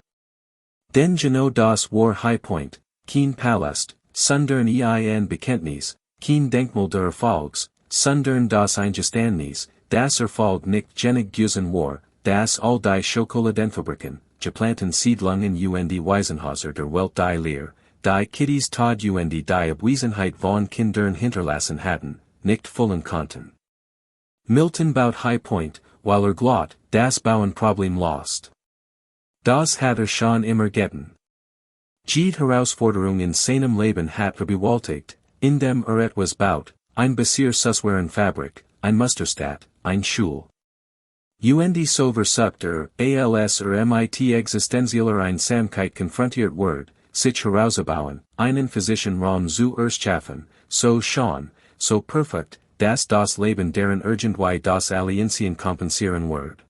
Denn genau das war High-Point, kein Palast, sondern ein Bekenntnis, kein Denkmal der Erfolgs, sondern das Eingeständnis, das Erfolg nicht genig gewesen war, das all die Schokoladenfabriken, geplanten Siedlungen und die Waisenhäuser der Welt die Lehr, die Kitties Tod und die Abwesenheit von Kindern hinterlassen hatten, nicht füllen konnten. Milton baut High-Point, weil glaubt, das Bauenproblem lost. Das hat schon immer getan. Jede Herausforderung in seinem Leben hat bewältigt, indem etwas baut, ein Basier suswaren Fabrik, ein Musterstadt, ein Schul. Und so versucht als mit existenzieller Einsamkeit konfrontiert wird, sich herauszubauen, einen physischen Raum zu erschaffen, so schon, so perfekt, dass das Leben deren irgendwie das Allianzien kompensieren wird.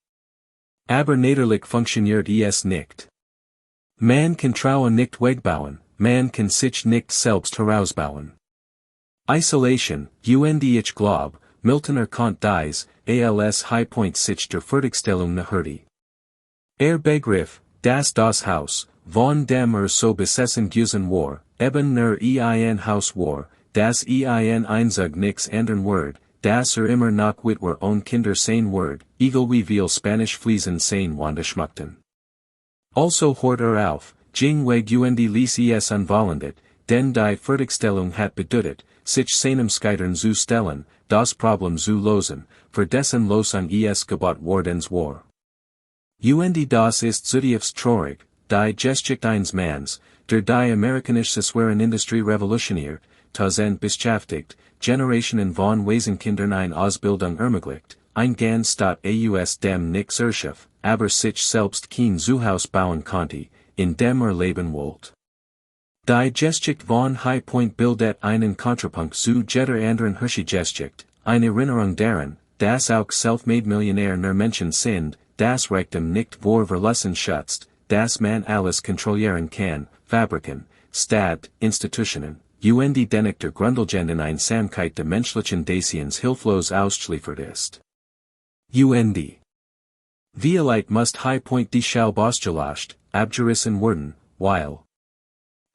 Aber natürlich funktioniert es nicht. Man kann Trauen nicht wegbauen, man kann sich nicht selbst herausbauen. Isolation, und ich glaub, Milton erkannt dies, als High-Point sich der Fertigstellung naherte. Begriff, dass das Haus, von dem so besessen gewesen war, eben nur ein Haus war, das ein einzig nix ändern wird, dass immer noch mit war own Kinder sein wird, egal wie viel Spanisch Fliesen sein wanda schmuckten. Also hört auf, jing weg und ließ es unvollendet, denn die Fertigstellung hat bedeutet, sich seinem Scheitern zu stellen, das Problem zu lösen, für dessen Lösung es gebaut wordens war. Und das ist zutiefst traurig, die Geschichte eines Manns, der die amerikanische Industrie revolutioniert, tausend beschäftigt, Generationen von Waisenkindern eine Ausbildung ermöglicht, ein ganz Staat aus dem nix erschuf, aber sich selbst kein Zuhaus bauen konnte, in dem leben wollte. Die Geschichte von High-Point bildet einen Kontrapunkt zu jeder anderen Hershey-Geschichte, eine Erinnerung daran, dass auch self-made Millionäre nur Menschen sind, das Reichtum nicht vor Verlassen schützt, dass man alles kontrollieren kann, Fabriken, Stadt, Institutionen, und dennoch der grundlegenden Einsamkeit der menschlichen Daseins hilflos ausschliefert ist. Und Vielleicht must High-Point die Schau ausgelöscht, abgerissen werden, weil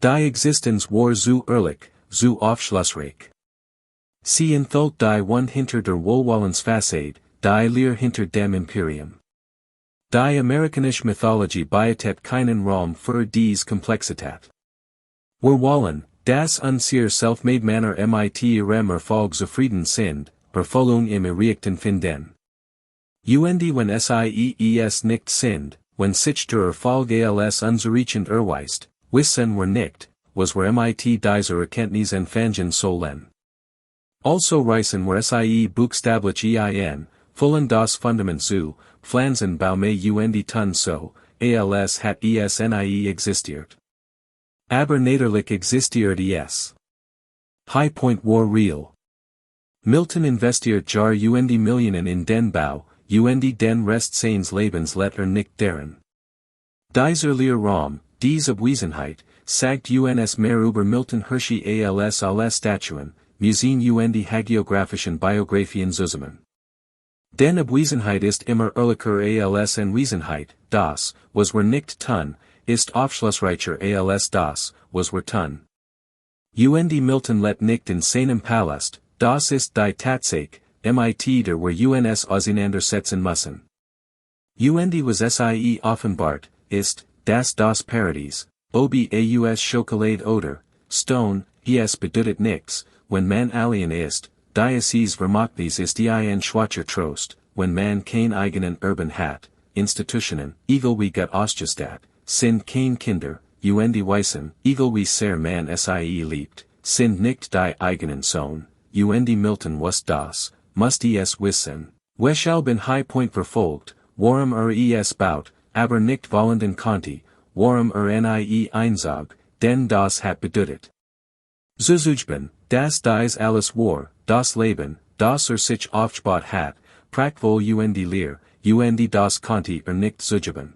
die Existenz war zu ehrlich, zu aufschlussreich. Sie enthielt die Wand hinter der Wohlwollens Fassade, die Leer hinter dem Imperium. Die amerikanische Mythologie bietet keinen Raum für dies Komplexität. Wir wollen, dass unsere self-made Männer mit ihrem Erfolg zufrieden sind, Erfüllung im Erreichten finden. Und wenn es nicht sind, wenn sich der Erfolg als unzureichend erweist, wissen wir nicht, was wir mit dieser Erkenntnis anfangen sollen. Also reißen wir buchstablich ein, füllen das Fundament zu, pflanzen Baume und tun so, als hat es nie existiert. Aber natürlich existiert es. High-Point war real. Milton investiert Jahre und Millionen in den Bau, und den Rest seines Lebens let nicht daran. Dieser Leerraum, diese Abwesenheit, sagt uns mehr über Milton Hershey als alle Statuen, Museen und hagiographischen Biografien zusammen. Denn Abwesenheit ist immer ehrlicher als Anwesenheit, das, was wir nicht tun, ist aufschlussreicher als das, was wir tun. Und Milton let nicht in seinem Palast, das ist die Tatsache, mit der wir uns auseinandersetzen müssen. Und was offenbart, ist, dass das Paradies, ob aus Schokolade oder Stone, es bedeutet nix, wenn man alien ist, Diocese Vermachtes ist ein schwacher Trost, wenn man kein eigenen Urban hat, Institutionen, egal wie Gott ausgestattet, sind kein Kinder, und Weisen, egal wie sehr man liebt, sind nicht die eigenen Sohn, und Milton was das, must es wissen, weshalb bin High-Point verfolgt, warum es baut, aber nicht wollenden konnte, warum nie einzog, denn das hat bedeutet. Zuzugeben, dass dies alles war, das Leben, das sich aufgebaut hat, prachtvoll und leer, und das konnte nicht zugeben.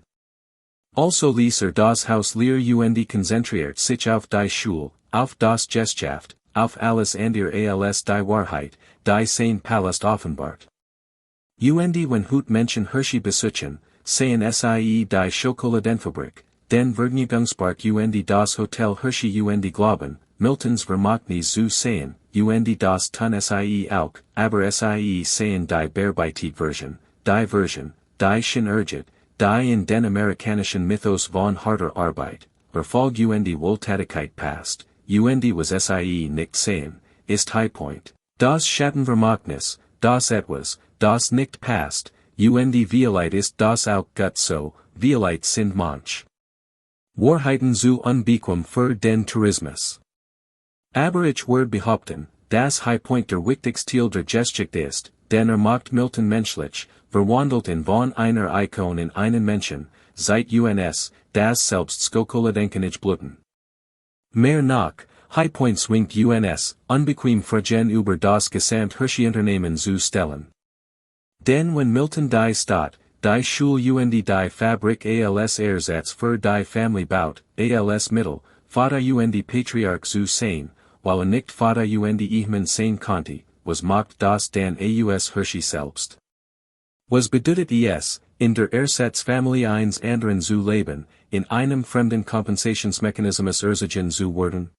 Also ließ das Haus leer und konzentriert sich auf die Schule, auf das Geschaft, auf alles andere als die Wahrheit, die sein Palast offenbart. Und wenn Hut Menschen Hershey besuchen, sehen sie die Schokoladenfabrik, den Vergnügungspark und das Hotel Hershey und glauben, Miltons Vermagnis zu sehen, und das tun sie auch, aber sie sehen die Bearbeitet-Version, die schon ergibt, die in den amerikanischen Mythos von harter Arbeit, Erfolg und Wohltätigkeit passt, und was sie nicht sehen, ist High-Point, das Schattenvermagnis, das etwas, das nicht passt, und vielleicht ist das auch gut so, vielleicht sind manch Wahrheiten zu unbequem für den Tourismus. Aber ich würde behaupten, das High-Point der wichtigste der Geschichte ist, denn macht Milton menschlich, verwandelt in von einer Ikon in einen Menschen, seit uns, das selbst Schokoladenkönig bluten. Mehr noch, High-Point zwingt uns, unbequem Fragen über das gesamt Hershey-Unternehmen zu stellen. Denn wenn Milton die Stadt, die Schule und die Fabrik als Ersatz für die Family baut, als Mittel, Vater und Patriarch zu sein, weil nicht Vater und Ehemann sein konnte, was macht das dann aus Hershey selbst? Was bedeutet es, in der Ersatzfamilie eines anderen zu leben, in einem fremden Kompensationsmechanismus erzogen zu werden?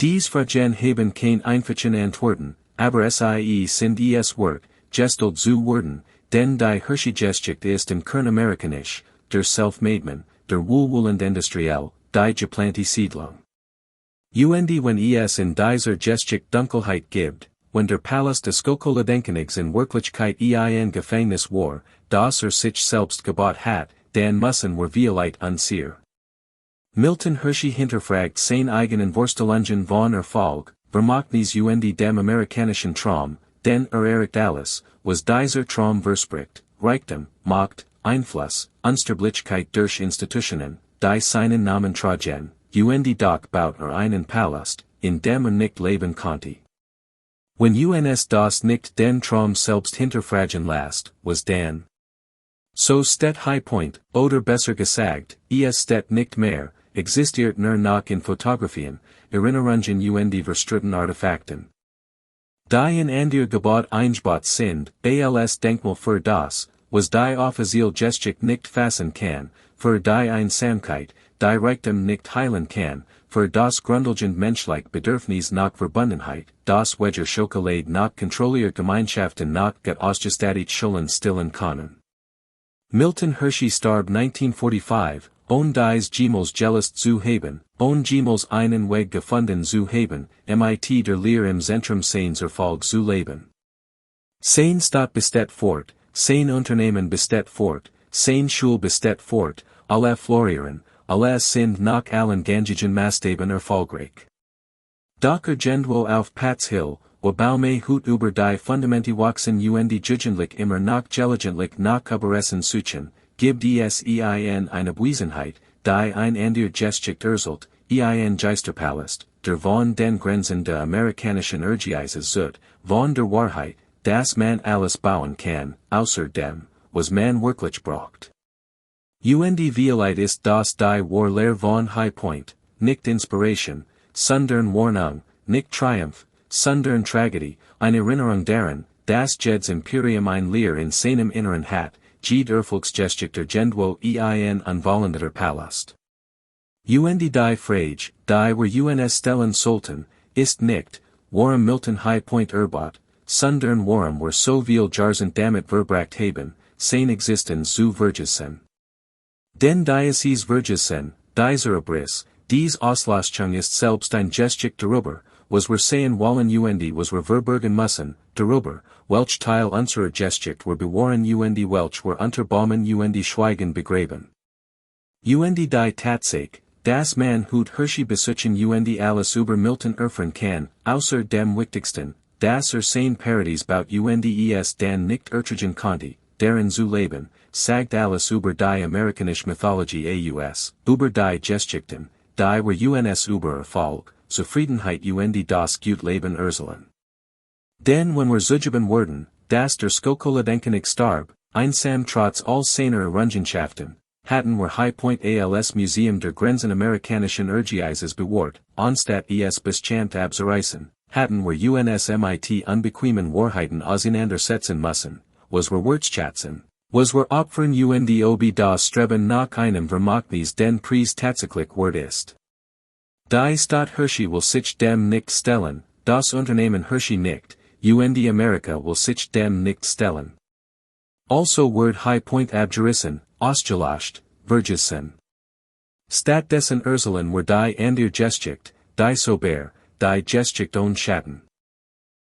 Dies Fragen haben kein einfachen Antworten, aber sie sind es wert, gestalt zu werden, denn die Hershey-Geschichte ist im Kern amerikanisch, der Self-Made-Man, der wohlwollend Industriell, die geplante Siedlung. Und wenn es in dieser Geschichte Dunkelheit gibt, wenn der Palast des Schokoladenkönigs in Wirklichkeit ein Gefängnis war, das sich selbst gebaut hat, dann müssen wir vielleicht unsicher. Milton Hershey hinterfragt sein eigenen Vorstellungen von Erfolg, Vermagnis und dem amerikanischen Traum, denn erreicht alles, was dieser Traum verspricht, Reichtum, Macht, Einfluss, Unsterblichkeit durch Institutionen, die seinen Namen tragen, und doch baut einen Palast, in dem nicht leben konnte. Wenn uns das nicht den Traum selbst hinterfragen lässt, was dann? So steht High-Point, oder besser gesagt, es steht nicht mehr, existiert nur noch in Fotografien, Erinnerungen und verstritten Artefakten. Die in ander Gebot eingebaut sind, als Denkmal für das, was die offiziell Geschichte nicht fassen kann, für die Einsamkeit, die Reichtum nicht heilen kann, für das grundlegend menschliche Bedürfnis nach Verbundenheit, das welcher Schokolade nach kontrolliert Gemeinschaften nach get ausgestattet Schulen stillen können. Milton Hershey starb 1945, dies Gemals jealous zu haben, Gemals einen Weg gefunden zu haben, mit der Lehre im Zentrum seines Erfolgs zu leben. Sein Staat besteht fort, sein Unternehmen besteht fort, sein Schule besteht fort, alle florieren, alle sind nach allen gängigen Maßstäben erfolgreich. Doch irgendwo auf Pat's Hill, wo Baume Hut über die Fundamente wachsen und jugendlich immer noch gelegentlich nach Überressen suchen, gibt es eine Abwesenheit, die ein ander Geschichte erzählt, ein Geisterpalast, der von den Grenzen der amerikanischen Urgeises zut, von der Wahrheit, dass man alles bauen kann, außer dem, was man wirklich braucht. Und vielleicht ist das die Warlehre von High-Point, nicht Inspiration, sondern Warnung, nicht Triumph, sondern Tragödie, eine Erinnerung daran, dass jedes Imperium ein Lehr in seinem Inneren hat, jede Erfolgsgeschichte irgendwo ein unvollendeter Palast. Und die Frage, die wir uns stellen sollten, ist nicht, warum Milton High-Point erbaut, sondern warum wir so viel Jahrzehnte damit verbracht haben, seine Existenz zu vergessen. Denn dieses Vergessen, dieser Abriss, dies Auslöschung ist selbst ein Geschichte darüber, was wir sehen wollen und was wir verbergen müssen, darüber, welch Teil unserer Geschichte wir bewahren und welch wir unter Baumen und Schweigen begraben. Und die Tatsache, dass man Hut Hershey besuchen und alles über Milton erfahren kann, außer dem wichtigsten, dass sein Paradies baut und es dann nicht ertragen konnte, darin zu leben, sagt alles über die amerikanische Mythologie aus, über die Geschichten, die wir uns über Erfolg, Zufriedenheit und das gut Leben erzählen. Denn wenn wir zugeben werden, dass der Schokoladenkönig starb, einsam trotz all seiner Errungenschaften, Hatten were High-Point-Als Museum der Grenzen Amerikanischen Ergieises bewahrt, anstatt es beschämt abzureißen. Hatten were UNS MIT unbequemen Wahrheiten auseinandersetzen müssen, was were Wirtschaften, was were Opfern UNDOB das Streben nach einem Vermögnis den Preis tatsächlich wert ist. Die Stadt Hershey will sich dem nicht stellen, das Unternehmen Hershey nicht, UND Amerika will sich dem nicht stellen. Also wird High-Point abgerissen, ausgelöscht, vergessen. Stattdessen Ursulen were die Andir Geschichte, die Sober, die Geschichte ohne Schatten.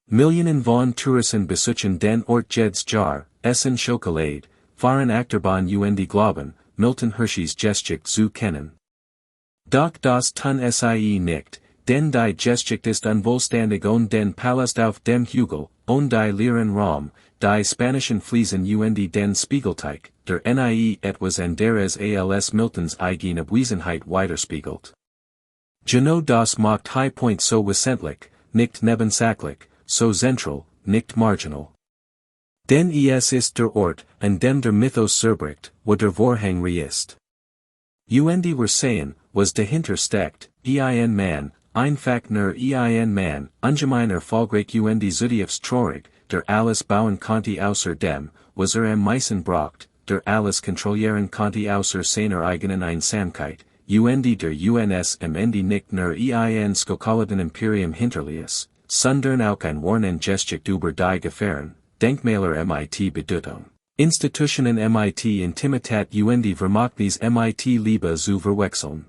Millionen von Touristen besuchen den Ort jedes Jahr, essen Schokolade, fahren Achterbahn UND Glauben, Milton Hersheys Geschichte zu kennen. Doch das tun sie nicht, denn die Geschichte ist unvollständig und den Palast auf dem Hügel, und die leeren Raum, die spanischen Fliesen UND den Spiegelteig, der nie etwas anderes als Miltons eigene Abwesenheit widerspiegelt. Genau das macht High-Point so wesentlich, nicht nebensächlich, so zentral, nicht marginal. Denn es ist der Ort, an dem der Mythos zerbricht, wo der Vorhang ist. UND were sehen, was dahinter steckt, ein Mann, einfach nur ein Mann, ungemeiner Fallgreich UND Zutiefst traurig, der alles bauen konnte außer dem, was am meisten braucht, der alles kontrollieren konnte außer seiner eigenen Einsamkeit, UND der UNS am Ende nicht nur ein Schokoladen-Imperium hinterließ, sondern auch ein Warnen Geschichte über die Gefahren, Denkmäler MIT Bedeutung. Institutionen MIT Intimität UND Vermögnis MIT Liebe zu verwechseln.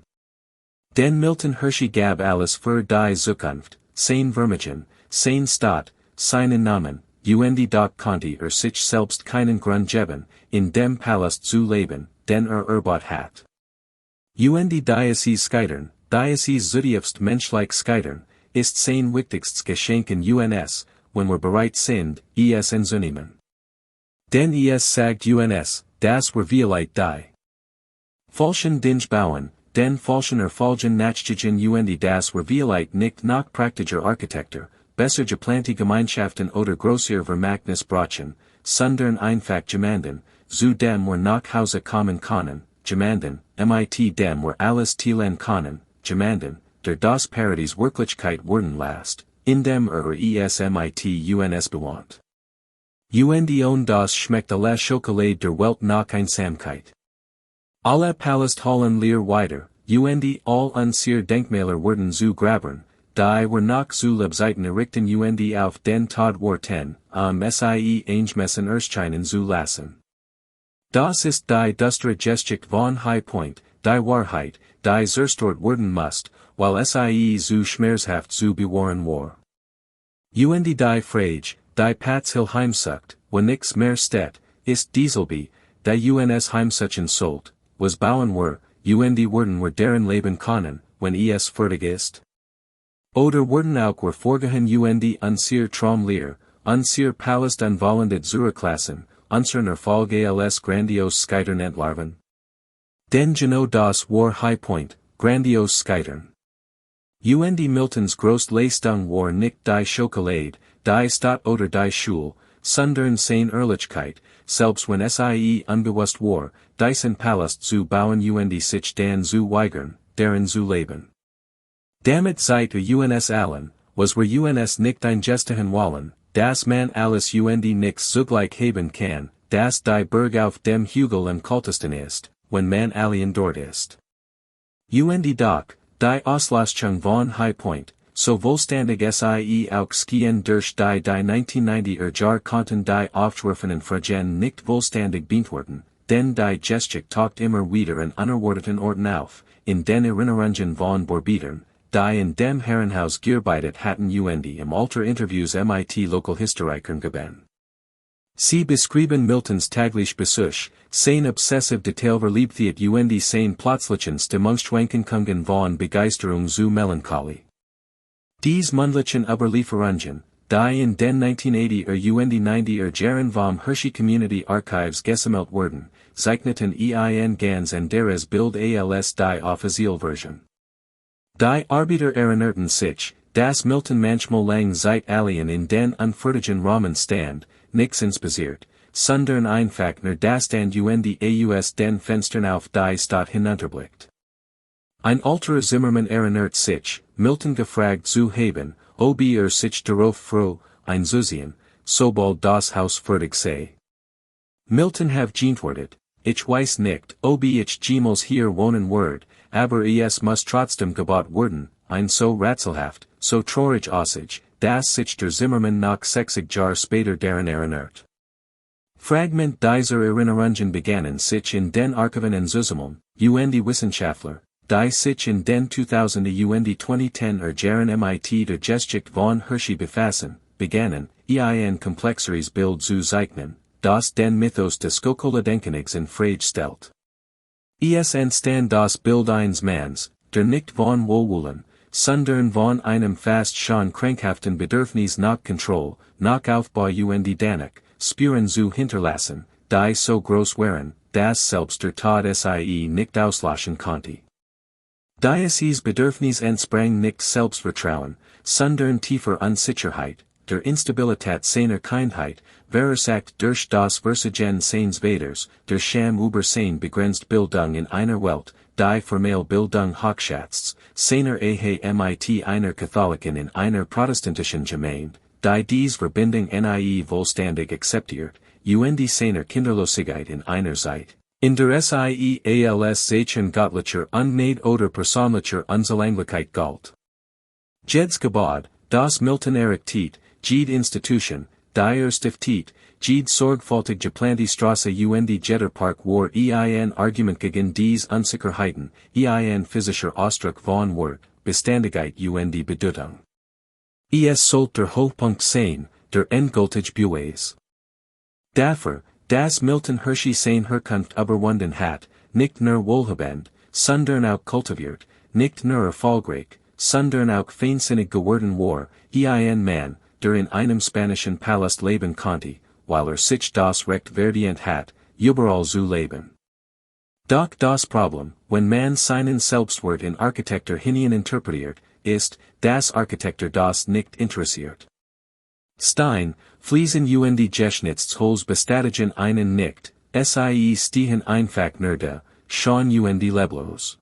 Denn Milton Hershey gab alles für die Zukunft, sein Vermögen, sein Staat, seinen Namen, UND konnte sich selbst keinen Grund geben, in dem Palast zu leben, den erbaut hat. UND Diocese Scheitern, Diocese Zutiefst menschlich Scheitern, ist sein wichtigstes Geschenk in UNS, wenn wir bereit sind, es anzunehmen. Denn es sagt UNS, das wir vielleicht die falschen Dinge bauen, den falschen Erfolgen nachgehen UND das wir vielleicht nicht nach praktischer Architektur, besser geplante Gemeinschaften oder größer Vermögnis brauchen, sondern einfach jemanden, zu dem wir nach Hause kommen können, jemanden, MIT dem wir alles teilen können, jemanden, der das Paradies Wirklichkeit werden lässt, in dem es MIT UNS bewohnt. UND und das schmeckt alle Schokolade der Welt nach Einsamkeit. Alle Palast Hallen leer weiter, UND all unsere Denkmäler werden zu Grabern, die wir nach zu Lebzeiten errichten UND auf den Tod warten, sie eingemessen erscheinen zu lassen. Das ist die düstere Geschichte von High-Point, die Wahrheit, die zerstört werden muss, weil sie zu schmerzhaft zu bewahren war. UND die Frage, die Patzhill heimsucht, wo nix mehr steht, ist dieselbe, die UNS heimsuchen sollt, was bauen wir, UND werden wir deren leben können, wenn es fertig ist. Oder werden auch wir vorgehen UND unsere Traum leer, unsere Palast unvollendet zurücklassen, unseren Erfolg als grandios Scheitern entlarven. Denn genau das war High-Point, grandios Scheitern. UND Miltons groß Leistung war nicht die Schokolade, die Stadt oder die Schule, sondern seine Ehrlichkeit, selbst wenn sie unbewusst war, diesen Palast zu bauen UND sich dann zu weigern, darin zu leben. Damit seid UNS allen, was wir UNS nicht eingestehen wollen, dass man alles UND nix zugleich haben kann, dass die Berg auf dem Hügel am kaltesten ist, wenn man allein dort ist. UND doch, die Auslöschung von High-Point, so vollständig sie auch schien durch die 1990er Jahre konnten die aufgeworfenen Fragen nicht vollständig beantworten, denn die Geschichte taucht immer wieder an unerwarteten Orten auf, in den Erinnerungen von Borbitern, die in dem Herrenhaus gearbeitet hatten UND im Alter Interviews MIT Lokalhistorikern geben. Sie beschrieben Miltons täglich Besuch, sein obsessiv Detailverliebtheit UND sein plötzlichen Stimmungsschwankungen von Begeisterung zu Melancholie. Dies mündlichen Überlieferungen, die in den 1980er UND 90er Jahren vom Hershey Community Archives gesammelt wurden, zeichneten ein ganz anderes Bild als die Offizialversion. Die Arbeiter erinnerten sich, dass Milton manchmal lang Zeit allein in den unfertigen Rahmen stand, nix inspiriert, sondern einfach nur das Stand aus den Fenstern auf die Stadt hinunterblickt. Ein alterer Zimmermann erinnert sich, Milton gefragt zu haben, ob sich darauf froh, ein Zusehen, sobald das Haus fertig sei. Milton have geantwortet, ich weiß nicht, ob ich jemals hier wohnen werd, aber es muss trotzdem gebaut werden, ein so rätselhaft, so traurig Aussage, dass sich der Zimmermann nach 60 Jahr später daran erinnert. Fragment dieser Erinnerungen begannen sich in den Archiven und Zusammeln, die Wissenschaftler, die sich in den 2000 und 2010 Jahren mit der Geschichte von Hershey befassen, begannen, ein komplexeres Bild zu zeichnen, das den Mythos des Schokoladenkönigs in Frage stellt. Es entstand das Bild eines Manns, der nicht von Wohlwollen, sondern von einem fast schon krankhaften Bedürfnis nach Kontrolle, nach Aufbau und danach, Spuren zu hinterlassen, die so groß waren, dass selbst der Tod sie nicht auslöschen konnte. Dieses Bedürfnis entsprang nicht Selbstvertrauen, sondern tiefer Unsicherheit, der Instabilität seiner Kindheit, verursacht durch das Versagen seines Vaters, der Scham über seine begrenzt Bildung in einer Welt, die formelle Bildung hochschätzt, seiner Ehe mit einer Katholiken in einer protestantischen Gemeinde, die dies Verbindung nie vollständig akzeptiert, und seiner Kinderlosigkeit in einer Zeit, in der als Zeichen göttlicher Ungnade oder persönlicher Unzulänglichkeit galt. Jedes Gebäude, das Milton errichtet, jede Institution, die stiftet, jede sorgfältig geplante Straße und jeder Park war ein Argument gegen dies Unsicherheiten, ein physischer Ausdruck von Wort, Beständigkeit und Bedeutung. Es sollte der Hochpunkt sein, der endgültige Beweis. Dafür, dass Milton Hershey seine Herkunft überwunden hat, nicht nur wohlhabend, sondern auch kultiviert, nicht nur erfolgreich, sondern auch feinsinnig geworden war, ein Mann, der in einem spanischen Palast leben konnte, weil sich das Recht verdient hat, überall zu leben. Doch das Problem, wenn man seinen Selbstwert in Architektur hineininterpretiert, ist, dass Architektur das nicht interessiert. Stein, Fliesen und Geschnittsholz bestätigen einen nicht, sie stehen einfach nur da, schon und leblos.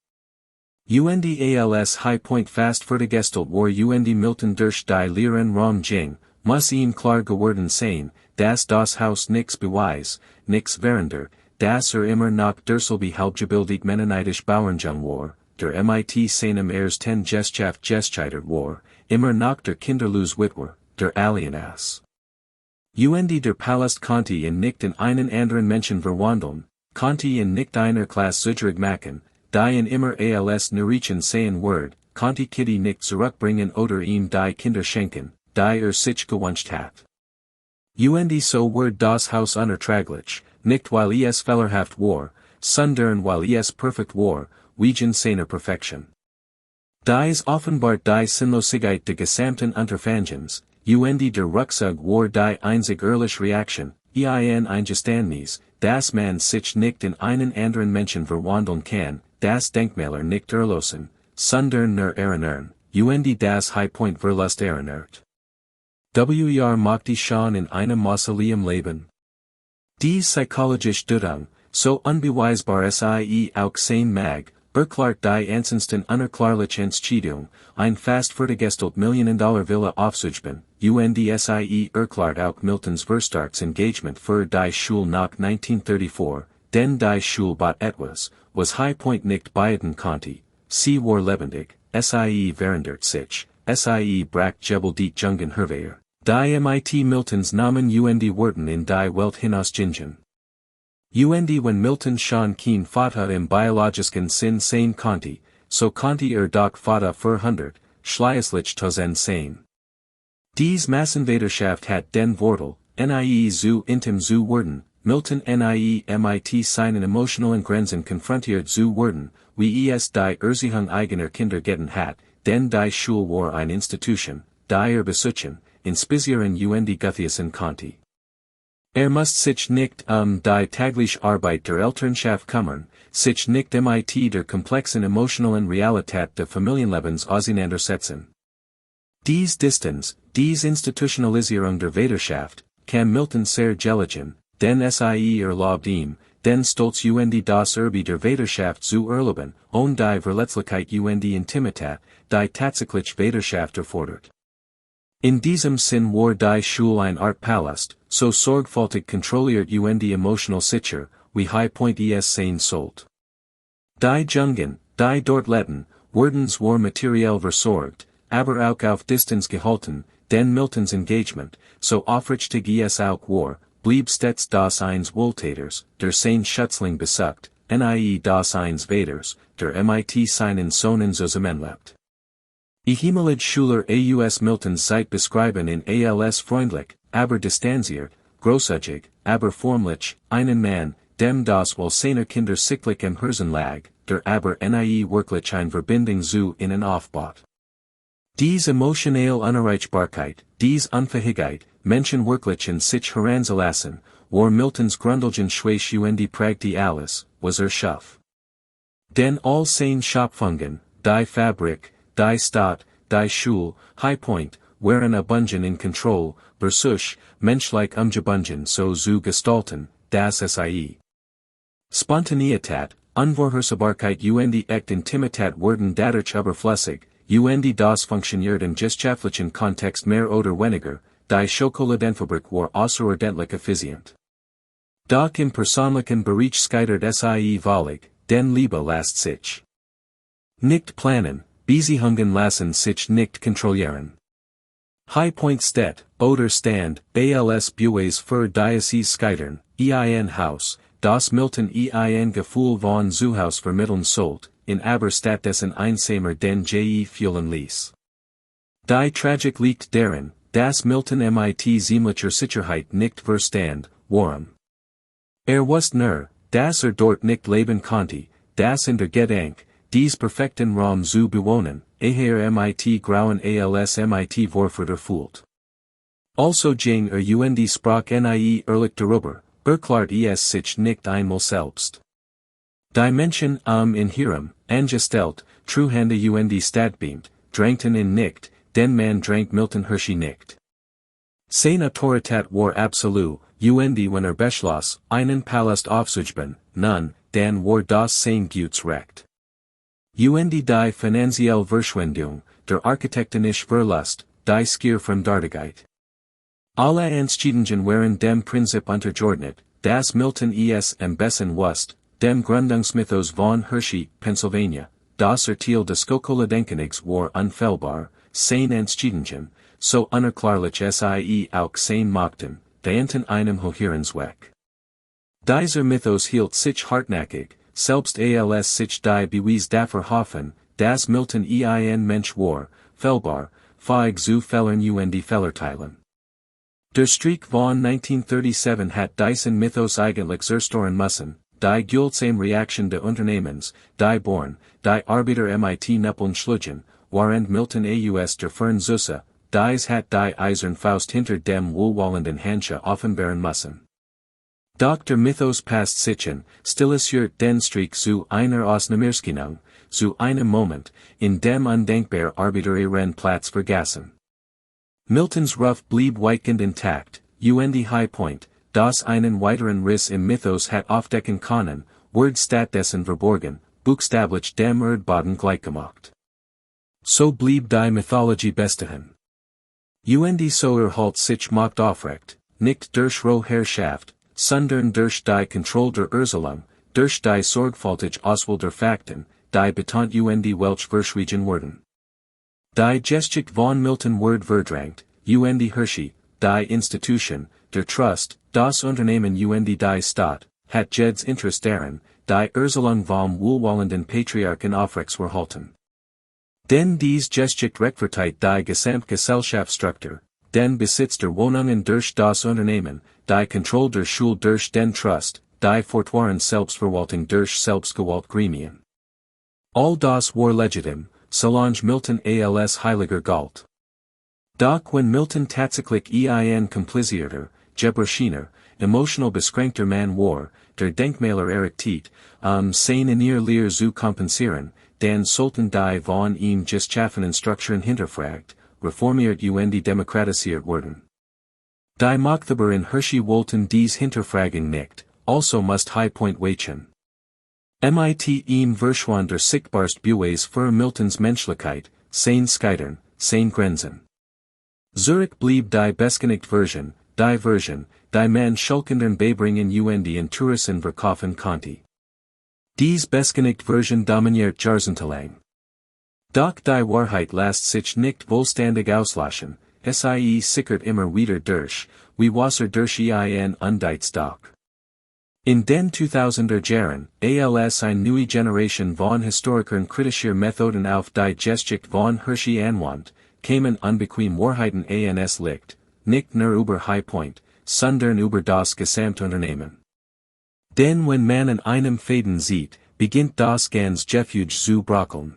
Als High-Point fast fertiggestellt war und Milton durch die Lehren Raum ging, muss ihm klar geworden sein, dass das Haus nix beweis, nix verhindert, dass immer noch derselbe halbgebildet mennonitisch Bauernjung war, der mit seinem ersten Geschaft gescheitert war, immer noch der kinderlos Witwer, der Alienas. Und der Palast konnte ihn nicht in einen anderen Menschen verwandeln, konnte ihn nicht einer Klasse zugrig machen, die ihn immer als Narichen sehen wird, konnte Kitty nicht zurückbringen oder ihm die Kinder schenken, die sich gewünscht hat. Und so wird das Haus unerträglich, nicht weil es fehlerhaft war, sondern weil es perfekt war, wegen seiner Perfektion. Dies offenbart die Sinnlosigkeit der gesamten Unterfangens, und der Rückzug war die einzig ehrliche Reaktion, ein Eingeständnis, dass man sich nicht in einen anderen Menschen verwandeln kann, das Denkmäler nicht erlösen, sondern nur erinnern, und das High-Point Verlust erinnert. Mochte schon in einem Mausoleum leben. Die psychologische Deutung, so unbeweisbar sie auch sein mag, erklärt die ansonsten unerklärliche Entscheidung, ein fast fertiggestellt $1,000,000 Villa aufzugeben, und sie erklärt auch Miltons Verstarks Engagement für die Schule nach 1934, denn die Schule bat etwas, was High-Point nicht beiden konnte, sie war lebendig, sie verandert sich, sie brach jebel die Jungen herwehr, die mit Miltons Namen und Worten in die Welt hinausgingen. Und wenn Milton schon kein Vater im biologischen Sinn sein konnte, so konnte doch Vater verhundert, schließlich Tosen sein. Dies Massenvaterschaft hat den Wortel, nie zu intim zu werden, Milton nie mit seinen emotionalen Grenzen konfrontiert zu werden, wie es die Erziehung eigener Kinder getan hat, denn die Schule war eine Institution, die besuchen, inspirieren und guthiesen konnte. Muss sich nicht die tägliche Arbeit der Elternschaft kümmern, sich nicht mit der komplexen emotionalen Realität des Familienlebens auseinandersetzen. Dies Distanz, dies Institutionalisierung der Vaterschaft, kann Milton sehr gelegen, den sie erlaubt ihm, den Stolz das Erbe der Vaterschaft zu erleben, und die Verletzlichkeit Intimität, die tatsächliche Vaterschaft erfordert. In diesem Sinn war die Schule ein Art Palast, so sorgfältig kontrolliert emotional sicher, wie High-Point-Rätsel sein sollt. Die Jungen, die dort lebten, wurden zwar materiell versorgt, aber auch auf Distanz gehalten, denn Miltons Engagement, so aufrichtig es auch war, blieb stets das eines Wohltäters, der sein Schützling besucht, nie das eines Vaters, der mit seinen Sohnen zusammenlebt. Ehemalige Schüler aus Miltons Zeit beschreiben in als freundlich, aber distanziert, großzügig, aber formlich, einen Mann, dem das Wohl seiner Kinder sichtlich am Herzen lag, der aber nie wirklich eine Verbindung zu ihnen aufbaut. Dies emotionale Unerreichbarkeit, dies Unfähigkeit, Menschen wirklich in sich heranzulassen, war Miltons grundlegend Schwäche prägte alles, was schuf. Denn all seine Schöpfungen, die Fabrik, die Stadt, die Schule, High-Point, waren abundant in Kontrolle, versuch, menschlich umgebunden so zu gestalten, das sie. Spontaneität, Unvorhersehbarkeit echt Intimität wurden dadurch überflüssig, das funktioniert im gesellschaftlichen Kontext mehr oder weniger, die Schokoladenfabrik war außerordentlich effizient. Doch im persönlichen Bereich scheitert sie völlig, denn Liebe lässt sich nicht planen, Beziehungen lassen sich nicht kontrollieren. High-Point steht, oder stand, als Bues für Diözese scheitern, Haus, das Milton Gefühl von Zuhaus vermitteln sollt, in aber stattdessen einsamer den fühlen ließ. Die Tragik liegt darin, dass Milton mit ziemlicher Sicherheit nicht verstand, warum. Wusste nur, dass dort nicht leben konnte, dass in der Gedanke, dies perfekten Raum zu bewohnen, mit grauen als mit Vorfurter fühlt. Also ging sprach nie ehrlich darüber, erklärt es sich nicht einmal selbst. Die Menschen in ihrem, angestellt, Truhande Stadtbeamt, drängten ihn nicht, denn man drängt Milton Hershey nicht. Seine Autorität war absolut, wenn beschloss, einen Palast aufzugeben, nun, dann war das sein Gutsrecht. Die finanzielle Verschwendung, der architektonische Verlust, die Skier Fremdartigkeit. Alle Entscheidungen waren dem Prinzip untergeordnet, das Milton am besten wusste, dem Gründungsmythos von Hershey, Pennsylvania, das Urteil des Schokoladenkönigs war unfehlbar, seine Entscheidungen, so unerklärlich sie auch sein mochten, dienten einem höheren Zweck. Dieser Mythos hielt sich hartnäckig, selbst als sich die Beweis dafür hoffen, dass Milton ein Mensch war, fehlbar, fähig zu Fehlern Fehlerteilen. Der Streik von 1937 hat diesen Mythos eigentlich zerstören müssen, die Guldsame Reaktion des Unternehmens, die Born, die Arbeiter mit Nippeln schlugen, waren Milton aus der Fern Susse, dies hat die Eisern Faust hinter dem wohlwollenden Hansche offenbaren müssen. Doch der Mythos passt sich an, stilisiert den Streik zu einer Ausnahmeerscheinung, zu einem Moment, in dem undenkbar Arbeiter ihren Platz vergaßen. Miltons Ruf blieb weitgehend intakt, High-Point, das einen weiteren Riss im Mythos hat aufdecken können, wurde stattdessen verborgen, buchstäblich dem Erdboden gleichgemacht. So blieb die Mythologie bestehen. So erhalt sich Macht aufrecht, nicht durch rohe Herrschaft, sondern durch die Kontrolle der Erziehung, durch die sorgfältige Auswahl der Fakten, die betont welch verschwiegen wurden. Die Geschichte von Milton wurde verdrängt, Hershey, die Institution, der Trust, das Unternehmen die Stadt, hat jedes Interesse daran, die Erziehung vom wohlwollenden Patriarchen aufrechtzuerhalten. Denn dies Geschichte rechtfertigt die Gesamtgesellschaftsstruktur, den Besitz der Wohnungen durch das Unternehmen, die Kontrolle der Schule durch den Trust, die fortwährende Selbstverwaltung durch selbstgewählte Gremien. All das war legitim, solange Milton als Heiliger galt. Doch wenn Milton tatsächlich komplizierter, Gebrechiner, emotional beschränkter Mann war, der Denkmäler errichtet, seine Lehr zu kompensieren, dann sollten die von ihm geschaffenen Strukturen hinterfragt, reformiert demokratisiert werden. Die Machthaber in Hershey wollten dies hinterfragen nicht, also must High-Point-Rätsel. Mit ihm verschwander sichtbarst Beweis für Miltons Menschlichkeit, seine Scheitern, seine Grenzen. Zurück blieb die Beschädigte Version, die man Schulkindern beibringen und in Touristen verkaufen konnte. Dies Beschädigte Version dominiert jahrzehntelang. Doch die Wahrheit lässt sich nicht vollständig auslöschen, sie sickert immer wieder durch, wie Wasser durch ein Undites Doch. In den 2000er Jahren, als eine neue Generation von Historikern kritischer Methoden auf die Geschichte von Hershey anwandt, kamen unbequem Wahrheiten ans Licht, nicht nur über High-Point, sondern über das Gesamtunternehmen. Denn wenn man in einem Faden sieht, beginnt das ganz Gefüge zu bröckeln.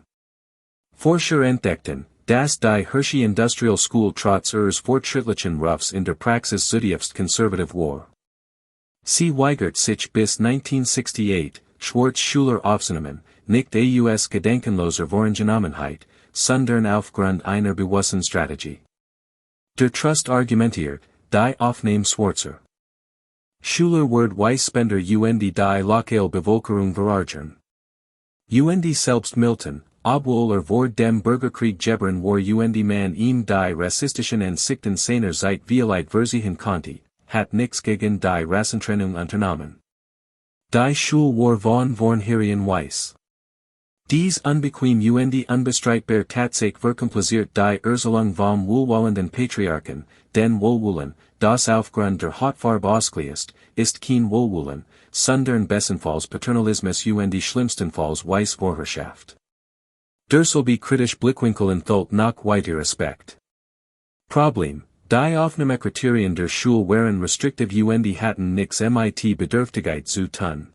Forscher entdeckten, dass die Hershey Industrial School trotz ihres fortschrittlichen Rufs in der Praxis zutiefst konservativ war. Sie weigert sich bis 1968, Schwarz-Schüler aufzunehmen, nicht aus gedankenloser Voreingenommenheit, sondern aufgrund einer bewussten Strategie. Der Trust argumentiert, die Aufnahme Schwarzer Schüler wird Weisspender und die lokale Bevölkerung verargern. Und selbst Milton, obwohl vor dem Bürgerkrieg gebern war und man ihm die rassistischen Ansichten seiner Zeit vielleicht versichern konnte, hat nichts gegen die Rassentrennung unternommen. Die Schule war von vornherein weiß. Dies unbequem und unbestreitbar Tatsache verkompliziert die Erziehung vom wohlwollenden Patriarchen, denn Wohlwollen, das aufgrund der Hautfarbe ausgelöst, ist kein Wohlwollen, sondern bestenfalls Paternalismus und schlimmstenfalls Weißvorherrschaft. Derselbe kritisch Blickwinkel enthält noch weiter Aspekt. Problem, die Aufnahmekriterien der Schule waren restriktiv und hatten nix mit Bedürftigkeit zu tun.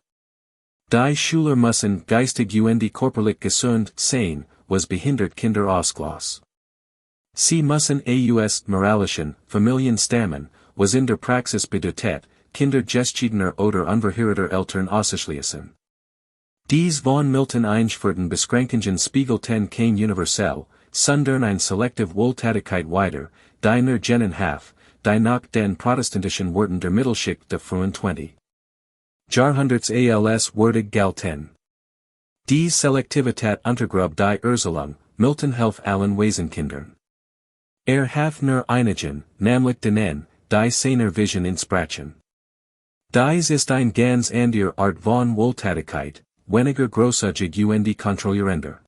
Die Schüler müssen geistig und körperlich gesund sein, was behindert Kinder ausglas. Sie müssen aus moralischen Familien stammen, was in der Praxis bedeutet, Kinder geschiedener oder unverheirateter Eltern auszuschließen. Dies von Milton eingeführten Beschränkungen spiegelten kein universell, sondern ein selektiv Wohltätigkeit weiter, die nur jenen half, die nach den protestantischen Worten der Mittelschicht der frühen 20. Jahrhunderts als würdig galten. Die Selektivität untergrub die Erziehung, Milton half allen Waisenkindern. Half nur einigen, nämlich denen, die seiner Vision insprachen. Dies ist ein ganz andere Art von Wohltätigkeit, weniger großzügig und kontrollierender.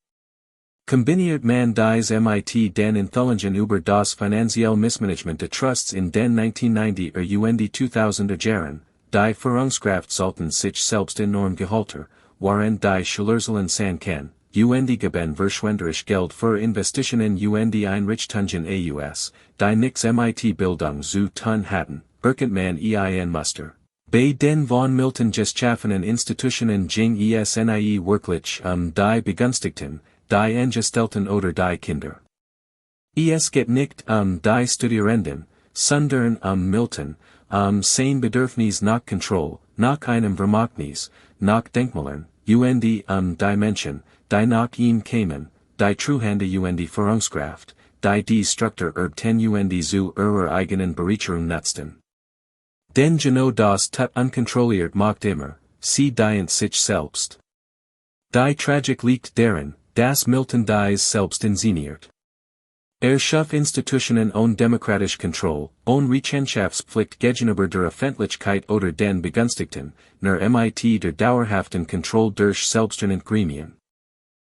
Kombiniert man dies mit den Enthullungen über das finanzielle Missmanagement de Trusts in den 1990er und 2000er Jahren, die Führungskraft sollten sich selbst enorm gehalten, waren die Schülerzahlen sanken, und geben verschwenderisch Geld für Investitionen und Einrichtungen aus, die nix mit Bildung zu tun hatten, erkennt man ein Muster. Bei den von Milton geschaffenen Institutionen ging es nie wirklich die Begünstigten, die Angestellten oder die Kinder. Es geht nicht die Studierenden, sondern Milton, sein Bedürfnis nach Kontrolle, nach einem Vermächtnis, nach Denkmälern, und die Menschen, die nach ihm kämen, die Treuhände und die Führungskraft, die Struktur erbten und zu ihrer eigenen Bereicherung nutzten. Denn genau das tut unkontrolliert macht immer, sie dient sich selbst. Die Tragik liegt darin, dass Milton dies selbst inszeniert. Schuf Institutionen ohne demokratisch Kontrolle, ohne Rechenschaftspflicht gegenüber der Öffentlichkeit oder den Begünstigten, nur mit der dauerhaften Kontrolle durch selbsternannte Gremien.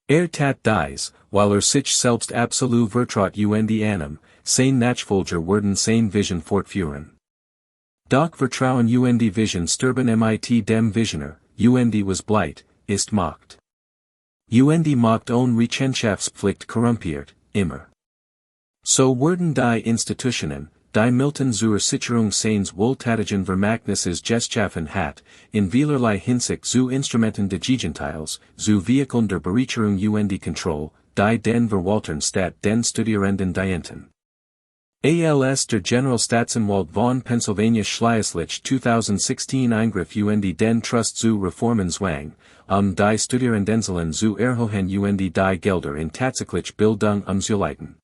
Tat dies, weil sich selbst absolut vertraut und einem, sein Nachfolger werden sein Vision fortführen. Doch Vertrauen und Vision sterben mit dem Visioner, und was bleibt, ist Macht. Und Macht ohne Rechenschaftspflicht korrumpiert, immer. So werden die Institutionen, die Milton zur Sicherung seines wohltätigen Vermächtnisses geschaffen hat, in vielerlei Hinsicht zu Instrumenten des Gegenteils, zu Vehikeln der Bereicherung und Kontrolle, die den Verwaltern statt den Studierenden dienten. Als der Generalstaatsanwalt von Pennsylvania schließlich 2016 eingriff und den Trust zu Reformen zwang, die Studierendenzahlen zu erhöhen und die Gelder in tatsächlich Bildung zu leiten.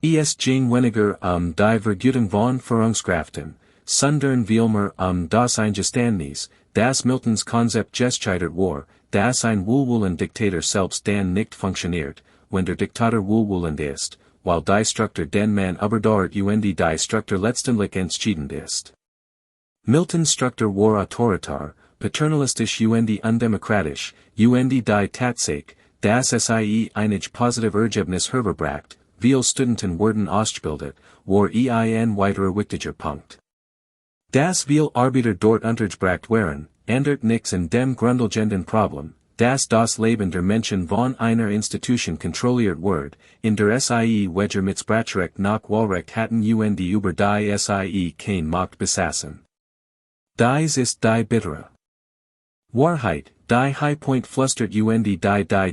Es ging weniger die Vergütung von Führungskräften, sondern vielmehr das Eingeständnis, dass Miltons Konzept gescheitert war, dass ein wohlwollender Diktator selbst dann nicht funktioniert, wenn der Diktator wohlwollend ist, while die Struktur den man überdauert und die Struktur letztendlich entschiedend ist. Miltons Struktur war autoritar, paternalistisch und undemokratisch, und die Tatsache, dass sie einige positive Ergebnis hervorbracht, viel Studenten wurden ausgebildet, war ein weiterer wichtiger Punkt. Das viel Arbeiter dort untergebracht waren, ändert nichts an dem grundlegenden Problem, dass das Leben der Menschen von einer Institution kontrolliert wird, in der sie weder Mitspracherecht noch Wahlrecht hatten und über die sie kein Macht besaßen. Dies ist die bittere Wahrheit, die High-Point flüstert und die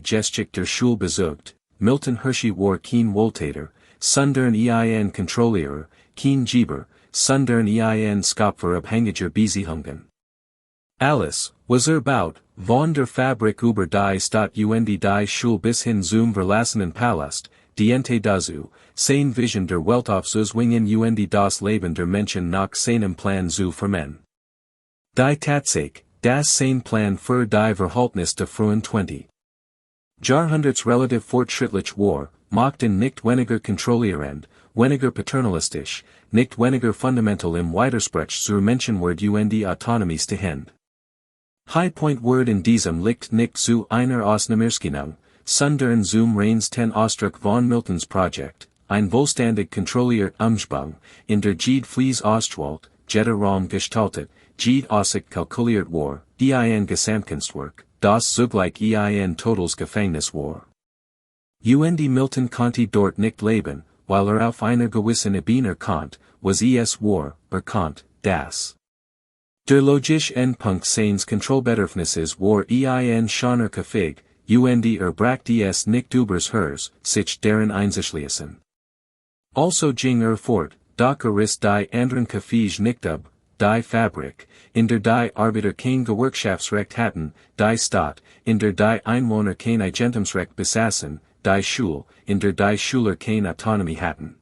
Geschichte der Schule besucht. Milton Hershey war kein Wohltäter, sondern ein Kontrollierer, kein Geber, sondern ein Schöpfer abhängiger Beziehungen. Alles, was baut, von der Fabrik über die Stadt und die Schule bis hin zum verlassenen Palast, diente dazu, seine Vision der Welt aufzuzwingen und das Leben der Menschen nach seinem Plan zu formen. Die Tatsache, dass sein Plan für die Verhältnis der frühen 20. Jahrhunderts relativ fortschrittlich war, machten nicht weniger kontrollierend, weniger paternalistisch, nicht weniger fundamental im Widerspruch zur Menschenwürde und die Autonomie stehend. High-Point wird in diesem Licht nicht zu einer Ausnahmeerscheinung, sondern zum reinsten Ausdruck von Miltons Projekt, ein vollständig kontrolliert Umschwung, in der jede Fliese ausstrahlt, jeder Raum gestaltet, jede Aussicht kalkuliert war, ein Gesamtkunstwerk, das zugleich ein totales Gefängnis war. Und Milton konnte dort nicht leben, weil auf einer gewissen Ebene konnte, was es war, konnte, das. Der logische Endpunkt seines Kontrollbedürfnisses war ein schöner Kaffee, und brachte es nicht übers Herz, sich darin einzuschließen. Also ging fort, doch ist die anderen Kaffees nicht die Fabrik, in der die Arbeiter kein Gewerkschaftsrecht hatten, die Stadt, in der die Einwohner kein Eigentumsrecht besaßen, die Schule, in der die Schüler keine Autonomie hatten.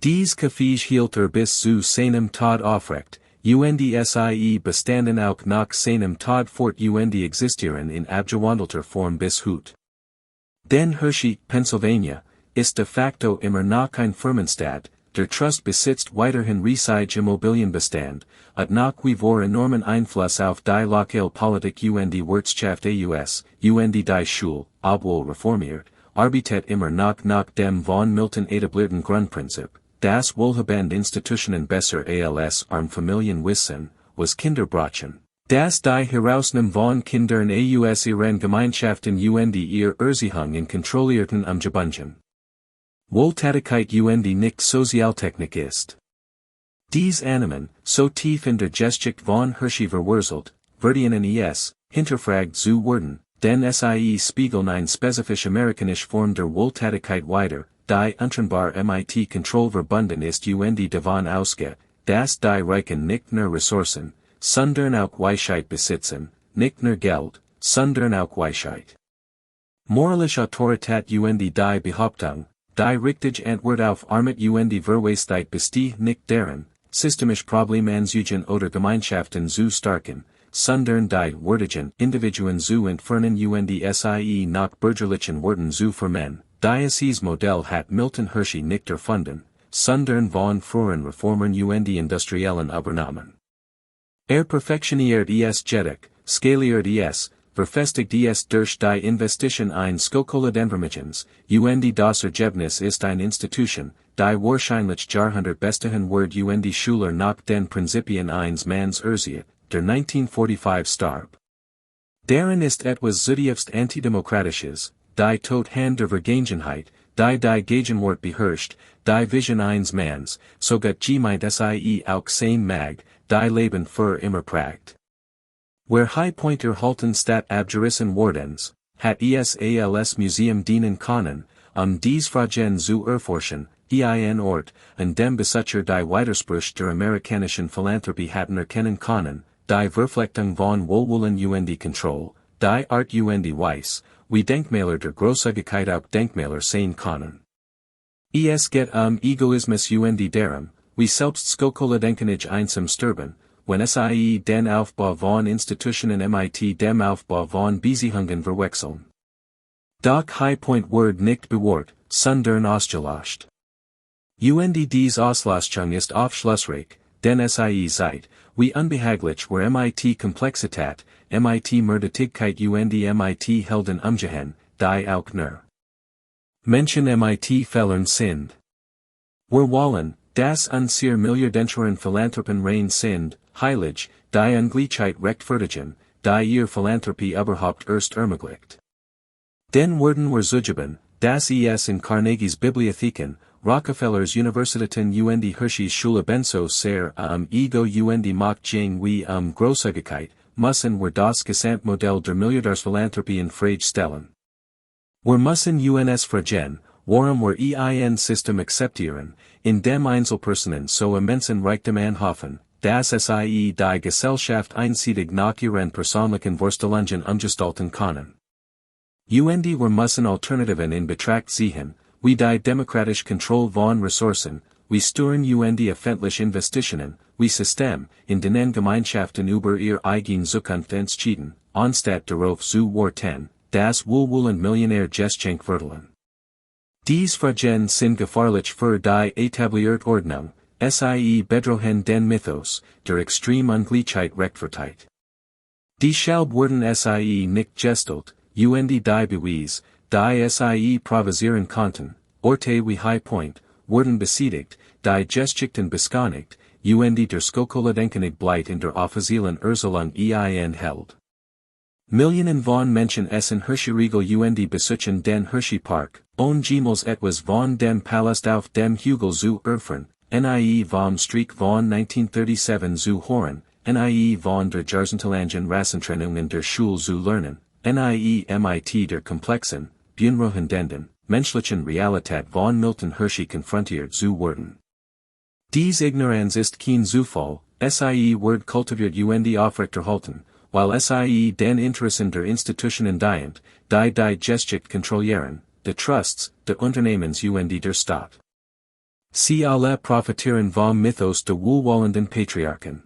Dies Kaffees hielt bis zu seinem Tod aufrecht, und sie bestanden auch nach seinem Tod fort und existieren in abgewandelter Form bis heute. Denn Hershey, Pennsylvania, ist de facto immer noch ein Firmenstadt, der Trust besitzt weiterhin riesige Immobilienbestand, hat nach wie vor enormen Einfluss auf die Lokalpolitik und die Wirtschaft aus, und die Schule, obwohl reformiert, arbeitet immer noch nach dem von Milton etablierten Grundprinzip, das Wohlhabende Institutionen besser als Familien wissen, was Kinder brauchen. Das die Herausnahme von Kindern aus ihren Gemeinschaften und ihr Erziehung in kontrollierten Umgebungen. Wohltätigkeit und nicht Sozialtechnik ist. Dies Annahmen, so tief in der Geschichte von Hershey verwurzelt, werden hinterfragt zu werden, denn sie spiegeln eine spezifisch amerikanische Form der Wohltätigkeit wider, die untrennbar mit Kontroll verbunden ist und davon ausgeht, dass die Reichen nicht nur Ressourcen, sondern auch Weisheit besitzen, nicht nur Geld, sondern auch Weisheit. Moralische Autorität und die Behauptung, die richtig Antwort auf Armut und Verwaistheit besteht nicht darin, systemisch Problemanzügen oder Gemeinschaften zu starken, sondern die würdigen Individuen zu entfernen und sie nach bürgerlichen Werten zu formen. Dieses Modell hat Milton Hershey nicht erfunden, sondern von früheren Reformern und Industriellen übernommen. Perfektioniert es jedoch, skaliert es, verfestigt es durch die Investition in Schokoladenvermittlungs, und das Ergebnis ist eine Institution, die wahrscheinlich Jahrhundert bestehen wird und die Schüler nach den Prinzipien eines Manns erzielt, der 1945 starb. Darin ist etwas zutiefst antidemokratisches, die Todhand der Vergangenheit, die Gegenwart beherrscht, die Vision eines Manns, sogar gemeint sie auch sein mag, die Leben für immer prägt. Where High-Point erhalten statt abgerissen wardens, hat es als Museum dienen können, dies Fragen zu erforschen, ein Ort, an dem Besitzer die Widerspruch der amerikanischen Philanthropie hatten erkennen können, die Verflechtung von Wohlwollen und Kontroll, die Art und Weis, wie Denkmäler der Großzügigkeit auch Denkmäler sein können. Es geht Egoismus und darum, wie selbst Schokoladenkönig einsam sterben, wenn sie den Aufbau von Institutionen mit dem Aufbau von Beziehungen verwechseln. Doch High-Point wird nicht sondern ausgelöscht. Und dies Auslöschung ist aufschlussreich, denn sie zeigt, wie unbehaglich war mit Komplexität, mit Mürdigkeit und mit Helden umgehen, die auch nur Menschen mit Fehlern sind. Wir wollen, dass unsere Milliardären Philanthropen rein sind, heilig, die Ungleichheit rechtfertigen, die ihr Philanthropie überhaupt erst ermöglicht. Denn werden wir zugeben, dass es in Carnegies Bibliotheken, Rockefellers Universitäten und Hershey's Schule benso sehr Ego und Macht ging wie Großzügigkeit, müssen wir das Gesamtmodell der Milliardärsphilanthropie in Frage stellen. Wir müssen uns fragen, warum wir ein System akzeptieren, in dem Einzelpersonen so immensen Reichtum anhäufen, dass sie die Gesellschaft einseitig nach ihren persönlichen Vorstellungen umgestalten können. Und wir müssen Alternativen in Betracht ziehen, wie die demokratische Kontrolle von Ressourcen, wie Steuern und öffentliche Investitionen, wie System, in denen Gemeinschaften über ihr eigen Zukunft entschieden, anstatt darauf zu warten, das wohlwollend Millionär Geschenk verteilen. Dies Fragen sind gefährlich für die etablierte Ordnung, sie bedrohen den Mythos, der extrem Ungleichheit rechtfertigt. Deshalb werden sie nicht gestalt, und die Beweise, die sie provisieren konnten, Orte wie High-Point, wurden besiegt, die Geschichten bescheinigt, und der Schokoladenkönig bleibt in der offiziellen Erstellung ein Held. Millionen von Menschen essen Hershey-Riegel und besuchen den Hershey-Park, jemals etwas von dem Palast auf dem Hügel zu erfahren, vom Streik von 1937 zu hören, von der Jahrzehntelangen Rassentrennungen der Schule zu lernen, mit der komplexen, beunruhigenden, menschlichen Realität von Milton Hershey konfrontiert zu werden. Dies Ignoranz ist kein Zufall, sie wird kultiviert und aufrechterhalten, weil sie den Interessen der Institutionen dient, die Geschichte kontrollieren, der Trusts, der Unternehmens und der Staat. Sie alle profitieren vom Mythos der wohlwollenden Patriarchen.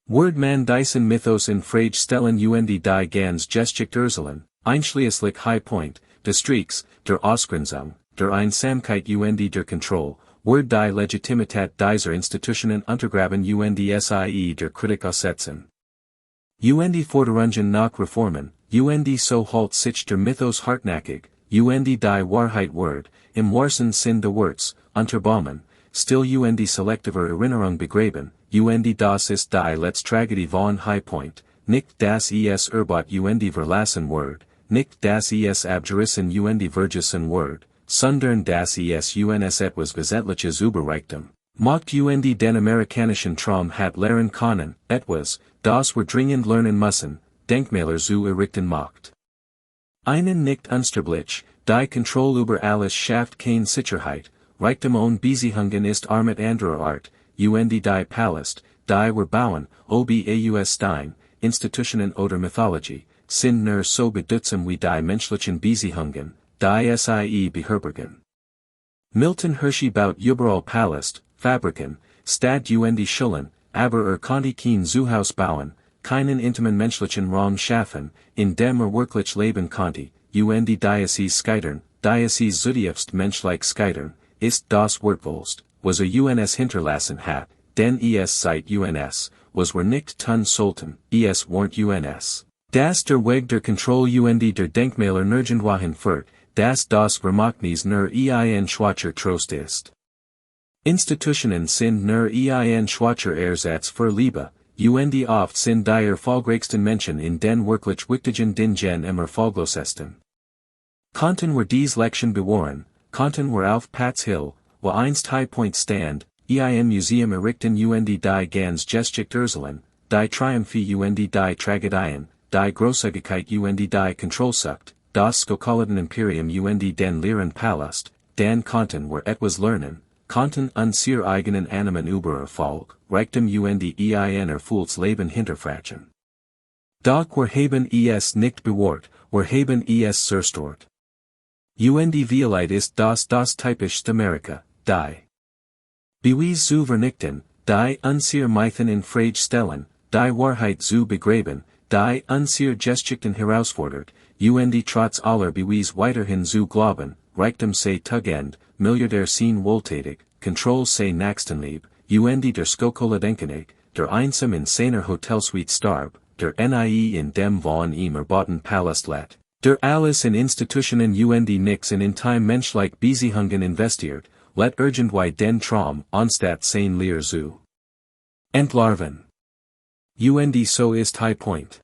Wird man diesen Mythos in Frage stellen und die ganz Geschichte erstellen, einschließlich High-Point, des Streiks, der Ausgrenzung, der Einsamkeit und der Kontrolle, wird die Legitimität dieser Institutionen untergraben und sie der Kritik aussetzen. Und Forderungen nach Reformen, und so halt sich der Mythos hartnäckig, und die Wahrheit wird, im wahrsten Sinn des Wortes, unterbaumen, still und selektiver Erinnerung begraben, und das ist die letzte Tragödie von High-Point, nicht das es erbot und verlassen wird, nicht das es abgerissen und vergessen wird, sondern das es uns etwas Wesentliches über Reichtum, Macht und den amerikanischen Traum hat lehren können, etwas, das wir dringend lernen müssen, Denkmäler zu errichten Macht. Einen nicht unsterblich, die Kontrolle über alles schafft keine Sicherheit, Reichtum und Beziehungen ist Armut anderer Art, und die Palast, die wir bauen, aus Stein, Institutionen oder Mythologie, sind nur so bedeutsam wie die menschlichen Beziehungen, die sie beherbergen. Milton Hershey baut überall Palast, Fabriken, Stadt und Schulen, aber konnte kein Zuhaus bauen, keinen intimen menschlichen Raum schaffen, in dem wirklich leben konnte, und die scheitern, zutiefst menschlich scheitern, ist das wertvollst, was uns hinterlassen hat, denn es seit uns, was wir nicht tun sollten, es warnt uns. Das der Weg der Kontrolle und der Denkmäler nirgendwohin führt, dass das Vermögnis nur ein schwacher Trost ist. Institutionen sind nur ein schwacher Ersatz für Liebe, und oft sind die erfolgreichsten Menschen in den wirklich wichtigen Dingen am erfolglosesten. Konnten wir dies Lektion bewahren, konnten wir auf Pat's Hill, wo einst High-Point stand, ein Museum errichten und die ganz Geschichte erstellen, die Triumphe und die Tragödien, die Großzügigkeit und die Kontrollsucht, das Schokoladen-Imperium und den leeren Palast, dann konnten wir etwas lernen, konnten unsere eigenen Annahmen über Erfolg, Reichtum und ein erfülltes Leben hinterfragen. Doch wir haben es nicht bewahrt, wir haben es zerstört. Und Vieleit ist das typischste Amerika, die Beweis zu vernichten, die unser Mythen in Frage stellen, die Wahrheit zu begraben, die unser Geschichten herausfordert, und trotz aller Beweis weiterhin zu glauben, Reichtum sei Tugend, Milliardär sein wohltätig, Kontrolle sei Nächstenlieb, und der Schokoladenkönig, der einsam in seiner Hotelsuite starb, der nie in dem von ihm erbauten Palast let, der alles in Institutionen und nix in time menschlich Beziehungen investiert, let irgendwei den Traum anstatt sein Lehr zu entlarven. Und so ist High-Point.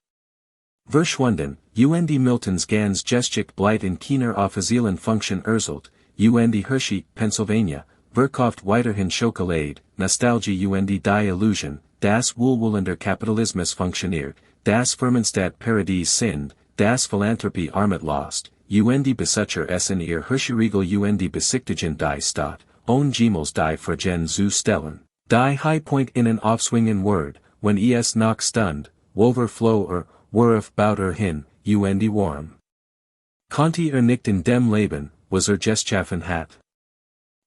Verschwunden, und Miltons ganz Geschichte bleibt in keiner offiziellen Funktion erzählt, und Hershey, Pennsylvania, verkauft weiterhin Schokolade, Nostalgie und die Illusion, das wohlwollender Kapitalismus funktioniert, das Firmenstadt Paradies sind, das Philanthropie Armut lost, und Besitzer in ihr Hersheyriegel und Besichtigen die Stadt, Gemels die Fragen zu stellen, die High-Point innen aufswingen Word, wenn es noch stund, Woverflow worauf baute hin, und Warum. Konnte nicht in dem Leben, was geschaffen hat.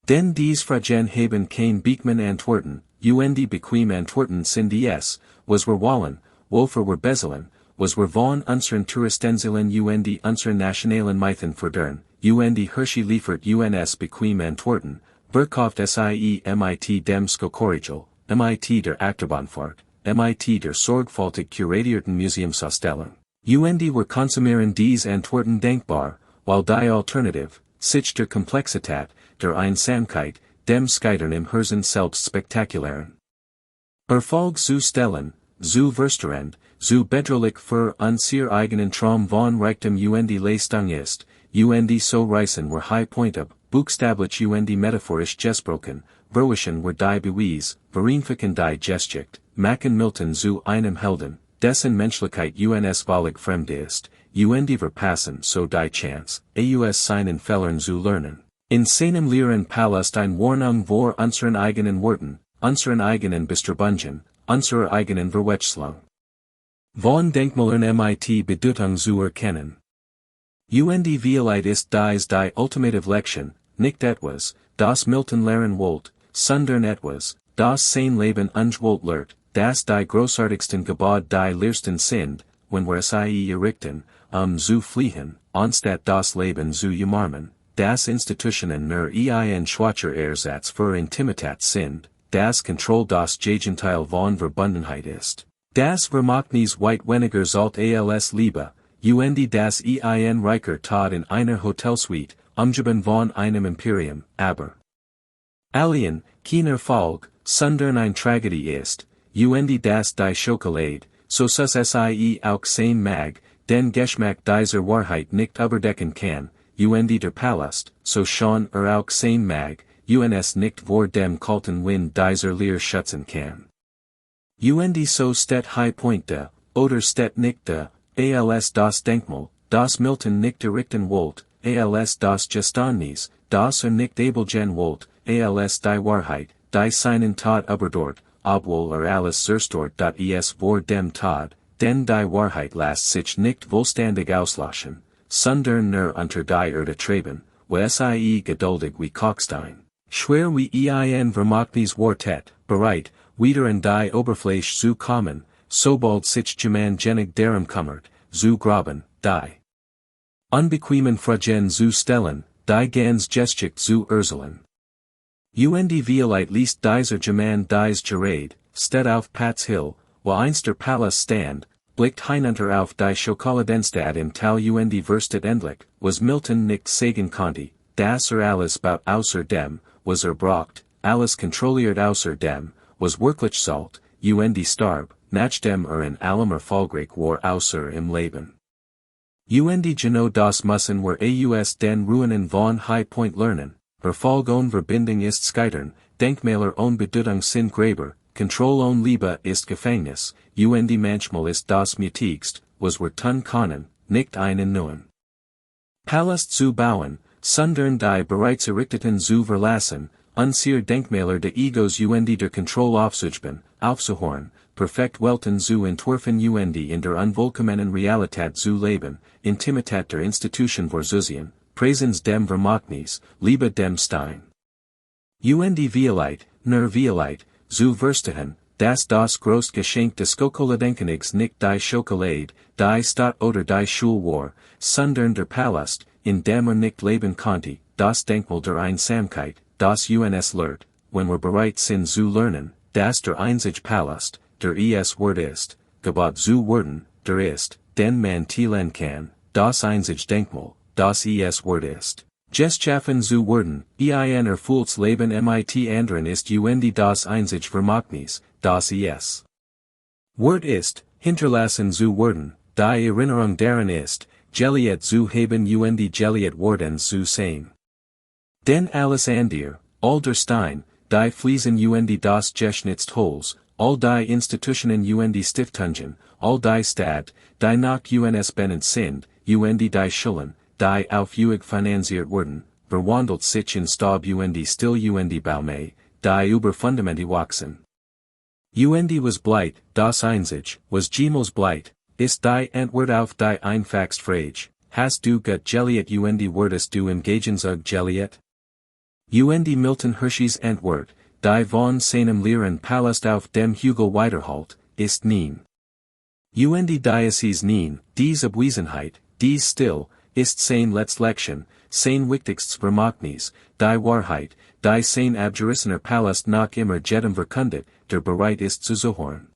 Denn dies Fragen haben kein Beekman Antworten, und bequem Antworten sind es, was wallen, wofer bezelen, was von unseren Touristenzielen und unseren nationalen Mythen verdern, und Hershey liefert uns bequem Antworten, verkauft sie mit dem Schokoriegel, mit der Achterbahnfahrt, mit der sorgfältig kuratierten Museumsausstellung. Und konsumieren dies Antworten denkbar, weil die Alternative, sich der Komplexität, der Einsamkeit, dem Scheitern im Hirsen selbst spektakulären Erfolg zu stellen, zu verstehen, zu bedrohlich für unser eigenen Traum von Reichtum und Leistung ist, und so reißen wir High-Point ab, buchstablich und metaphorisch gesprochen, verwischen wir die Beweis, vereinfachen die Geschichte, machen Milton zu einem Helden, dessen Menschlichkeit uns völlig fremd ist, und verpassen so die Chance, aus seinen Fehlern zu lernen. In seinem leeren Palast ein Warnung vor unseren eigenen Worten, unseren eigenen Bestrebungen, unserer eigenen Verwechslung. Von Denkmalern mit Bedeutung zu erkennen. Und Vieleit ist dies die ultimative Lektion, nicht etwas, das Milton lehren wollt, sondern etwas, das sein Leben ungewollt lehrt, das die großartigsten Gebot die leersten sind, wenn wir sie errichten, zu fliehen, anstatt das Leben zu umarmen, das Institutionen nur ein schwacher Ersatz für Intimität sind, das Kontroll das Gegenteil von Verbundenheit ist, das Vermagnis weit weniger Salt als Liebe, und das reicher Tod in einer Hotelsuite, umgeben von einem Imperium, aber alien, kein Erfolg, sondern ein Tragödie ist, und das die Schokolade, so sus sie auch sein mag, den Geschmack dieser Wahrheit nicht überdecken kann, und der Palast, so schon auch sein mag, uns nicht vor dem kalten Wind dieser Leer schützen kann. Und so steht High-Point da, oder steht nicht da, als das Denkmal, das Milton nicht errichten wollt, als das Geständnis, das nicht abelgen wollt, als die Wahrheit, die seinen Tod überdort, obwohl alles zerstört es vor dem Tod, denn die Wahrheit lässt sich nicht vollständig auslöschen, sondern nur unter die Erde treiben, wo sie geduldig wie Kalkstein, schwer wie ein Vermagnis wartet, bereit, wieder in die Oberfläche zu kommen, sobald sich jemand genig darum kümmert, zu graben, die unbequemen Fragen zu stellen, die ganz Geschichte zu erzählen. Und Vieleit liest dieser jemand dies Gerade, steht auf Pat's Hill, wo einst der Palast stand, blickt hinunter auf die Schokoladenstadt im Tal und verstet endlich, was Milton nicht sagen konnte, dass alles baut außer dem, was braucht, alles kontrolliert außer dem, was wirklich sollt, und starb, nachdem in allem erfolgreich war außer im Leben. Und genau das müssen wir aus den Ruinen von High-Point lernen, Erfolg ohne Verbindung ist Scheitern, Denkmäler ohne Bedeutung sind Gräber, Kontrolle ohne Liebe ist Gefängnis, und manchmal ist das mutigst, was wir tun können, nicht einen neuen Palast zu bauen, sondern die bereits errichteten zu verlassen, unser Denkmäler de Egos und der Kontrolle aufzuhören, perfekt Welten zu entwerfen und in der unvollkommenen Realität zu leben, Intimität der Institution vorzusehen, Praisens dem Vermachnis, Liebe dem Stein. Und Violite, nur Violite, zu Verstehen, das groß Geschenk des Schokoladenkönigs nicht die Schokolade, die Stadt oder die Schulwar, sondern der Palast, in dem nicht leben konnte, das Denkmal der Einsamkeit, das uns lehrt, wenn wir bereit sind zu lernen, dass der einzige Palast, der Wort ist, gebaut zu werden, der ist, den man teilen kann, das einzige Denkmal, das Wort ist. Geschaffen zu werden, ein erfülltes Leben mit anderen ist und das einzige Vermachnis, das Wort ist, hinterlassen zu werden, die Erinnerung daran ist, Geliet zu haben und Geliet worden zu sein. Denn alles andere, all der Stein, die Fliesen und das Geschnitzt all die Institutionen und Stiftungen, all die Stadt, die nach uns benannt sind, und die Schulen, die aufwendig finanziert wurden, verwandelt sich in Staub und still und Baume, die über Fundamente wachsen. Und was bleit, das einzig, was jemals bleit, ist die Antwort auf die einfachste Frage, hast du gut Geliet und wurdest du im Gegenzug Geliet? Und Milton Hersheys Antwort, die von seinem leeren Palast auf dem Hügel weiterhalt, ist nein. Und dies nein, dies Abwesenheit, dies still, ist sein Letztlection, sein wichtigstes Vermachnis, die Wahrheit, die sein abgerissener Palast nach immer jedem verkündet, der bereit ist zu zuhören.